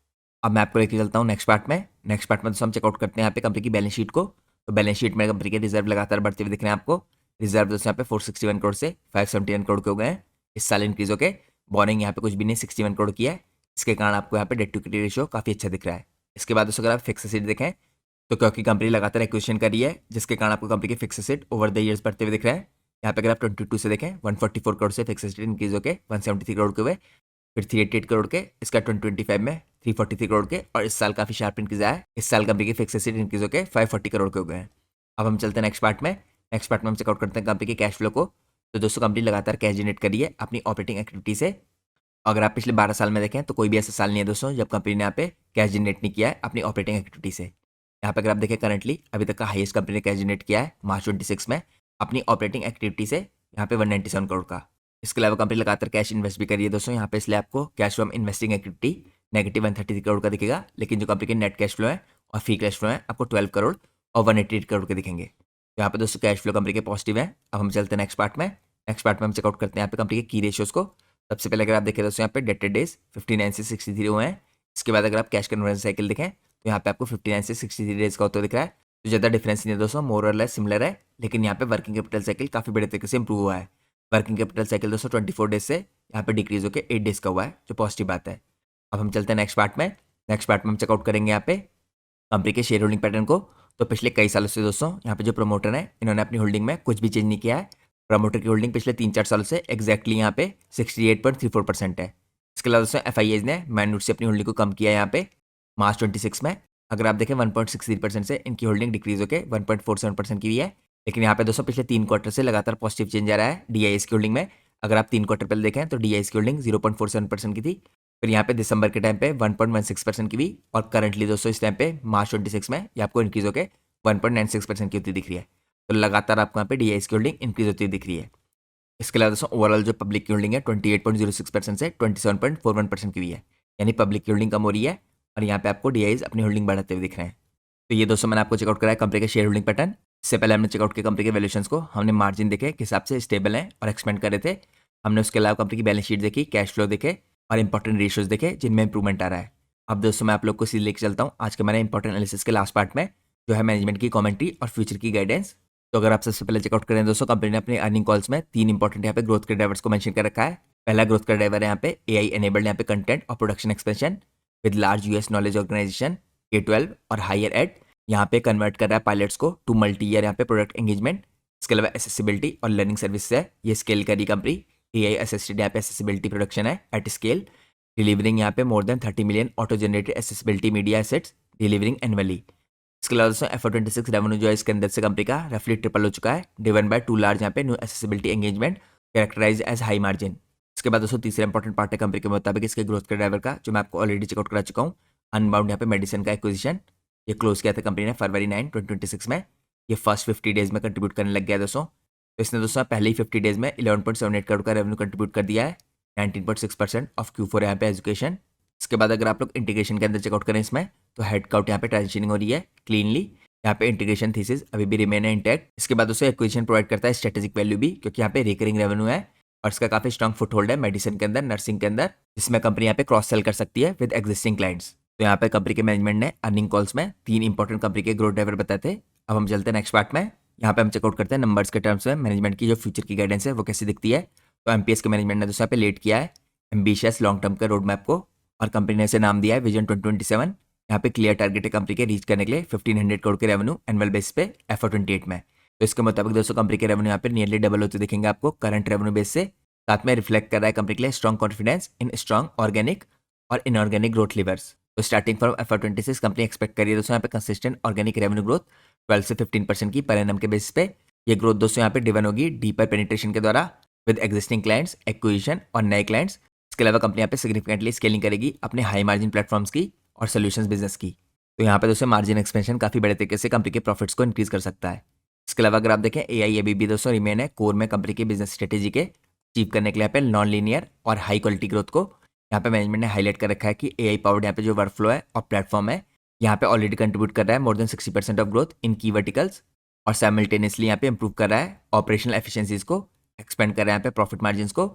अब मैं आपको लेकर चलता हूँ नेक्स्ट पार्ट में। नेक्स्ट पार्ट में दोस्तों हम चेकआउट करते हैं यहाँ पे कंपनी की बैलेंस शीट को। तो बैलेंस शीट में कंपनी के रिजर्व लगातार बढ़ते हुए दिख रहे हैं आपको। रिजर्व दोस्तों यहाँ पे 461 करोड़ से 571 करोड़ के हो गए हैं इस साल इंक्रीज होकर। बोरिंग यहाँ पे कुछ भी नहीं 61 करोड़ की है। इसके कारण आपको यहाँ पे डेट टू इक्विटी रेशियो काफी अच्छा दिख रहा है। इसके बाद दोस्तों अगर आप फिक्स एसेट देखें तो क्योंकि कंपनी लगातार एक्विजिशन कर रही है जिसके कारण आपको कंपनी के fix asset over the years बढ़ते हुए दिख रहे हैं। यहाँ पे अगर आप 22 से देखें 144 करोड़ से फिक्स एसेट इंक्रीज होकर 173 करोड़ के हुए, फिर 388 करोड़ के, इसका 2025 में 343 करोड़ के, और इस साल काफी शार्प इंक्रीज आया है। इस साल कंपनी के फिक्स एसेट इंक्रीज होकर 540 करोड़ के हो गए हैं। अब हम चलते हैं नेक्स्ट पार्ट में। नेक्स्ट पार्ट में हम चेकआउट करते हैं कंपनी के कैश फ्लो को। तो दोस्तों कंपनी लगातार कैश जनरेट करी है अपनी ऑपरेटिंग एक्टिविटी से। अगर आप पिछले 12 साल में देखें तो कोई भी ऐसा साल नहीं है दोस्तों जब कंपनी ने यहाँ पे कैश जनरेट नहीं किया है अपनी ऑपरेटिंग एक्टिविटी से। यहाँ पे अगर आप देखें करंटली अभी तक का हाईएस्ट कंपनी ने कैश जनरेट किया है मार्च 26 में अपनी ऑपरेटिंग एक्टिविटी से, यहाँ पे 197 करोड़ का। इसके अलावा कंपनी लगातार कैश इन्वेस्ट भी करी है दोस्तों यहाँ पे, इसलिए आपको cash from investing activity negative 133 crore का दिखेगा, लेकिन जो कंपनी के नेट कैश फ्लो है और फ्री कैश फ्लो है आपको 12 करोड़ और 188 करोड़ के दिखेंगे। तो यहाँ पे दोस्तों कैश फ्लो कंपनी के पॉजिटिव है। अब हम चलते हैं नेक्स्ट पार्ट में। नेक्स्ट पार्ट में हम चेकआउट करते हैं यहाँ पे कंपनी के की रेशियोज को। सबसे पहले अगर आप देखें दोस्तों यहाँ पे डेटेड डेज 59 से 63 हुए हैं। इसके बाद अगर आप कैश कन्वर्जन साइकिल देखें तो यहाँ पे आपको 59 से 63 डेज का होता दिख रहा है। तो ज़्यादा डिफरेंस नहीं है दोस्तों, मोर और लेस सिमिलर है, लेकिन यहाँ पे वर्किंग कैपिटल साइकिल काफ़ी बड़े तरीके से इंप्रूव हुआ है। वर्किंग कैपिटल साइकिल दोस्तों 24 डेज से यहाँ पे डिक्रीज होकर 8 डेज का हुआ है, जो पॉजिटिव बात है। अब हम चलते हैं नेक्स्ट पार्ट में। नेक्स्ट पार्ट में हम चेकआउट करेंगे यहाँ पे कंपनी के शेयर होल्डिंग पैटर्न को। तो पिछले कई सालों से दोस्तों यहाँ पे जो प्रमोटर है इन्होंने अपनी होल्डिंग में कुछ भी चेंज नहीं किया है। प्रमोटर की होल्डिंग पिछले 3-4 सालों से एक्जैक्टली यहाँ पे 68.34% है। इसके अलावा दोस्तों एफआईएज ने मैन्यूट से अपनी होल्डिंग को कम किया है यहाँ पे मार्च 26 में। अगर आप देखें 1.63% से इनकी होल्डिंग डिक्रीज होकर 1.47% की हुई है। लेकिन यहाँ पे दोस्तों पिछले 3 क्वार्टर से लगातार पॉजिटिव चेंज आ रहा है डीआईएस की होल्डिंग में। अगर आप 3 क्वार्टर पहले देखें तो डीआईएस की होल्डिंग 0.47% की थी, फिर यहाँ पे दिसंबर के टाइम पे 1.16% की हुई, और करंटली दोस्तों इस टाइम पे मार्च 26 में ये आपको इंक्रीज होकर 1.96% की होती दिख रही है। तो लगातार आपको यहाँ पे डीआईएस की होल्डिंग इंक्रीज होती दिख रही है। इसके अलावा दोस्तों ओवरऑल जो पब्लिक की होल्डिंग है 28.06% से 27.41% की हुई है, यानी पब्लिक की होल्डिंग कम हो रही है और यहाँ पे आपको डीआईज अपनी होल्डिंग बढ़ाते हुए दिख रहे हैं। तो ये दोस्तों मैंने आपको चेकआउट कराया कंपनी के शेयर होल्डिंग पैटर्न। इससे पहले हमने चेकआउट किया कंपनी के वैल्यूएशंस को, हमने मार्जिन देखे किस हिसाब से स्टेबल है और एक्सपेंड कर रहे थे। हमने उसके अलावा कंपनी की बैलेंस शीट देखी, कैश फ्लो देखे और इंपॉर्टेंट रेशियोज देखे जिनमें इंप्रूवमेंट आ रहा है। अब दोस्तों मैं आप लोग को सीधे लेके चलता हूँ आज के हमारे इंपॉर्टेंट एनालिसिस के लास्ट पार्ट में, जो है मैनेजमेंट की कमेंट्री और फ्यूचर की गाइडेंस। तो अगर आप सबसे पहले चेकआउट करें दोस्तों कंपनी ने अपने अर्निंग कॉल्स में 3 इंपॉर्टेंट यहाँ पे ग्रोथ के ड्राइवर्स को मेंशन कर रखा है। पहला ग्रोथ का ड्राइवर है यहाँ पे एआई एनेबल्ड यहाँ पे कंटेंट और production expansion with large US knowledge organisation K-12 और हायर एड, यहाँ पे कन्वर्ट कर रहा है पायलट्स को टू मल्टी ईयर यहाँ पे प्रोडक्ट एंगेजमेंट। इसके अलावा एसेसिबिलिटी और लर्निंग सर्विस है, ये स्केल करी कंपनी। एआई असिस्टेड यहाँ पे एसेसिबिलिटी प्रोडक्शन है एट स्केल, डिलीवरिंग यहाँ पे more than 30 million auto generated accessibility media assets delivering annually. इसके अलावा दोस्तों FY26 रेवेन्यू जो है इसके अंदर से कंपनी का रफली ट्रिपल हो चुका है, ड्रिवन बाय 2 लार्ज यहाँ पे new accessibility engagement characterise as high margin. इसके बाद दोस्तों तीसरा इंपॉर्टेंट पार्ट है कंपनी के मुताबिक इसके ग्रोथ के ड्राइवर का, जो मैं आपको ऑलरेडी चेकआउट करा चुका हूँ। अनबाउंड यहाँ पे मेडिसिन का एक्विजिशन, ये क्लोज किया था कंपनी ने फरवरी 9, 2026 में। ये फर्स्ट 50 डेज में कंट्रीब्यूट करने लग गया दोस्तों। तो इसने दोस्तों पहले ही 50 डेज में 11.78 करोड़ का रेवेन्यू कंट्रीब्यूट कर दिया है, 19.6% ऑफ Q4 यहाँ पे एजुकेशन। इसके बाद अगर आप लोग इंटीग्रेशन के अंदर चेकआउट करें इसमें तो हेड काउंट यहाँ पे ट्रांजिशनिंग हो रही है क्लीनली, यहाँ पे इंटीग्रेशन थीसिस अभी भी रिमेन है इंटैक्ट। इसके बाद दोस्तों एक्विजिशन प्रोवाइड करता है स्ट्रेटेजिक वैल्यू भी, क्योंकि यहाँ पे रिकरिंग रेवेन्यू है और इसका काफी स्ट्रॉन्ग फुट होल्ड है मेडिसिन के अंदर, नर्सिंग के अंदर, जिसमें कंपनी यहाँ पे क्रॉस सेल कर सकती है विद एग्जिस्टिंग क्लाइंट्स। तो यहाँ पे कंपनी के मैनेजमेंट ने अर्निंग कॉल्स में 3 इंपॉर्टेंट कंपनी के ग्रोथ ड्राइवर बताए थे। अब हम चलते हैं नेक्स्ट पार्ट में। यहाँ पे हम चेकआउट करते हैं नंबर्स के टर्म्स में मैनेजमेंट की जो फ्यूचर की गाइडेंस है वो कैसी दिखती है। तो एमपीएस के मैनेजमेंट ने दोस्तों यहाँ पे लेट किया है एम्बिशियस लॉन्ग टर्म के रोड मैप को, और कंपनी ने इसे नाम दिया है विजन 2027। यहाँ पे क्लियर टारगेट है कंपनी के रीच करने के लिए 1500 करोड़ के रेवेन्यू एनुअल बेस पे FY 28 में। तो इसके मुताबिक दोस्तों कंपनी के रेवेन्यू यहाँ पे नियरली डबल होते दिखेंगे आपको करंट रेवेन्यू बेस से। साथ में रिफ्लेक्ट कर रहा है कंपनी के लिए strong confidence in strong organic और इनऑर्गेनिक ग्रोथ लिवर्स। तो starting from FY 26 company expect करिए दोस्तों यहाँ पे कंसिस्टेंट ऑर्गेनिक रेवेन्यू ग्रोथ 12 से 15% की पर एनम के बेस पे। ये ग्रोथ दोस्तों यहाँ पे डिवन होगी डीपर पेनिट्रेशन के द्वारा विद एग्जिस्टिंग क्लाइंट्स, एक्विजिशन और नए क्लाइंट्स। इसके अलावा कंपनी यहाँ पे सिग्निफिकेंटली स्केलिंग करेगी अपने हाई मार्जिन प्लेटफॉर्म्स की और सोल्यूशंस बिजनेस की। तो यहाँ पे दोस्तों मार्जिन एक्सपेंशन काफी बड़े तरीके से कंपनी के प्रॉफिट्स को इंक्रीज कर सकता है। इसके अलावा अगर आप देखें AI अभी भी दोस्तों रिमेन है कोर में कंपनी की बिजनेस स्ट्रेटेजी के अचीव करने के लिए यहाँ पे नॉन लीनियर और हाई क्वालिटी ग्रोथ को यहाँ पे मैनेजमेंट ने हाईलाइट कर रखा है कि AI पावर्ड यहाँ पे जो वर्कफ्लो है और प्लेटफॉर्म है यहाँ पे ऑलरेडी कंट्रीब्यूट कर रहा है मोर देन 60% ऑफ ग्रोथ इन की वर्टिकल्स, और साइमल्टेनियसली यहाँ पे इंप्रूव कर रहा है ऑपरेशनल एफिशिएंसीज को, एक्सपेंड कर रहा है यहाँ पे प्रॉफिट मार्जिन को।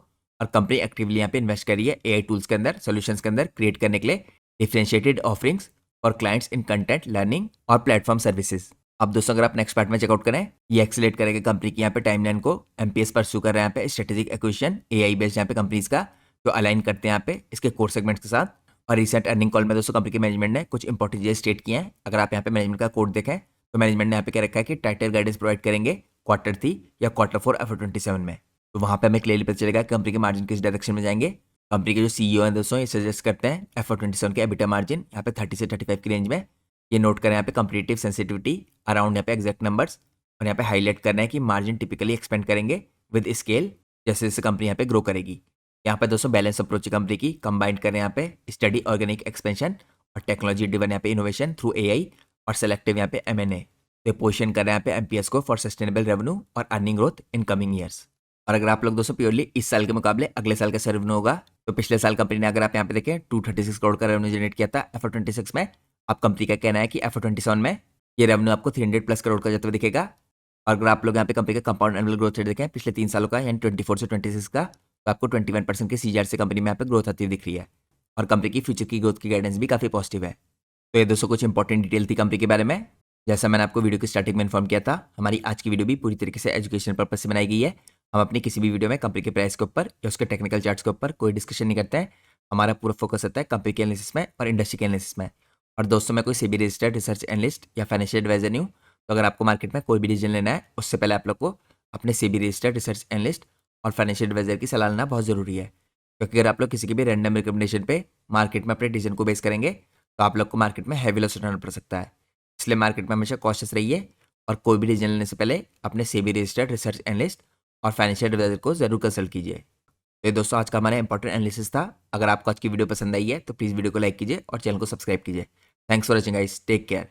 और कंपनी एक्टिवली यहाँ पे इन्वेस्ट कर रही है AI टूल्स के अंदर, सोल्यूशंस के अंदर क्रिएट करने के लिए differentiated offerings for clients in content learning और प्लेटफॉर्म सर्विसेज। अब दोस्तों अगर आप नेक्स्ट पार्ट में चेकआउट करें, ये एक्सीलेट करेगा कंपनी की यहाँ पे टाइमलाइन को एमपीएस परस्यू कर रहे हैं यहाँ पे स्ट्रेटेजिक एक्विजिशन AI बेस्ड यहाँ पे कंपनीज का जो अलाइन करते हैं यहाँ पे इसके कोर सेगमेंट्स के साथ। और रिसेंट अर्निंग कॉल में दोस्तों कंपनी के मैनेजमेंट ने कुछ इंपॉर्टेंट चीजें स्टेट किए हैं। अगर आप यहाँ पे मैनेजमेंट का कोड देखें तो मैनेजमेंट ने यहाँ पे क्या रखा है कि टाइटर गाइडेंस प्रोवाइड करेंगे Q3 या Q4 FY 27 में। तो वहाँ पे हमें क्लियरली पता चलेगा कि कंपनी के मार्जिन किस डायरेक्शन में जाएंगे। कंपनी के जो CEO हैं दोस्तों ये सजेस्ट करते हैं FY 27 के एबिटा मार्जिन यहाँ पे 30 से 35 की रेंज में। ये नोट करें यहाँ पे कंपटीटिव सेंसिटिविटी अराउंड यहाँ पे एग्जैक्ट नंबर्स, और यहाँ पे हाईलाइट करना है कि मार्जिन टिपिकली एक्सपेंड करेंगे विद स्केल जैसे जैसे कंपनी यहाँ पे ग्रो करेगी। यहाँ पे दोस्तों बैलेंस अप्रोच कंपनी की कंबाइंड करें यहाँ पे स्टडी ऑर्गेनिक एक्सपेंशन और टेक्नोलॉजी ड्रिवन यहाँ पे इनोवेशन थ्रू AI और सेलेक्टिव यहाँ पे M&A। तो पोजिशन कर रहे हैं यहाँ पे MPS को फॉर सस्टेनेबल रेवेन्यू और earning growth in coming years. और अगर आप लोग दोस्तों प्योरली इस साल के मुकाबले अगले साल का रेवेन्यू होगा, तो पिछले साल कंपनी ने अगर आप यहाँ पे देखें 236 करोड़ का रेवेन्यू जनरेट किया था FY 26 में। अब कंपनी का कहना है कि FY 27 में ये रेवेन्यू आपको 300+ करोड़ का जाते हुए दिखेगा। और अगर आप लोग यहाँ पे कंपनी का कंपाउंड एनुअल ग्रोथ रेट देखें पिछले 3 सालों का यानी 24 से 26 का, तो आपको 21% के CAGR से कंपनी में यहाँ पे ग्रोथ आती हुई दिख रही है। और कंपनी की फ्यूचर की ग्रोथ की गाइडेंस भी काफी पॉजिटिव है। तो ये दोस्तों कुछ इंपॉर्टेंट डिटेल थी कंपनी के बारे में। जैसा मैंने आपको वीडियो की स्टार्टिंग में इन्फॉर्म किया था, हमारी आज की वीडियो भी पूरी तरीके से एजुकेशन पर्पज से बनाई गई है। हम अपनी किसी भी वीडियो में कंपनी के प्राइस के ऊपर या उसके टेक्निकल चार्ट्स के ऊपर कोई डिस्कशन नहीं करते हैं। हमारा पूरा फोकस होता है कंपनी के एनालिसिस में और इंडस्ट्री के एनालिसिस में। और दोस्तों मैं कोई सेबी रजिस्टर्ड रिसर्च एनालिस्ट या फाइनेंशियल एडवाइजर नहीं हूँ। तो अगर आपको मार्केट में कोई भी डिसीजन लेना है उससे पहले आप लोग को अपने सेबी रजिस्टर्ड रिसर्च एनालिस्ट और फाइनेंशियल एडवाइजर की सलाह लेना बहुत जरूरी है। क्योंकि अगर आप लोग किसी की भी रैंडम रिकमेंडेशन पे मार्केट में अपने डिसीजन को बेस करेंगे तो आप लोग को मार्केट में हैवी लॉस उठाना पड़ सकता है। इसलिए मार्केट में हमेशा कॉशियस रहिए और कोई भी डिसीजन लेने से पहले अपने सेबी रजिस्टर्ड रिसर्च एनालिस्ट और फाइनेंशियल एडवाइजर को जरूर कंसल्ट कीजिए। तो ये दोस्तों आज का हमारा इंपॉर्टेंट एनालिसिस था। अगर आपको आज की वीडियो पसंद आई है तो प्लीज़ वीडियो को लाइक कीजिए और चैनल को सब्सक्राइब कीजिए। Thanks for watching guys, take care.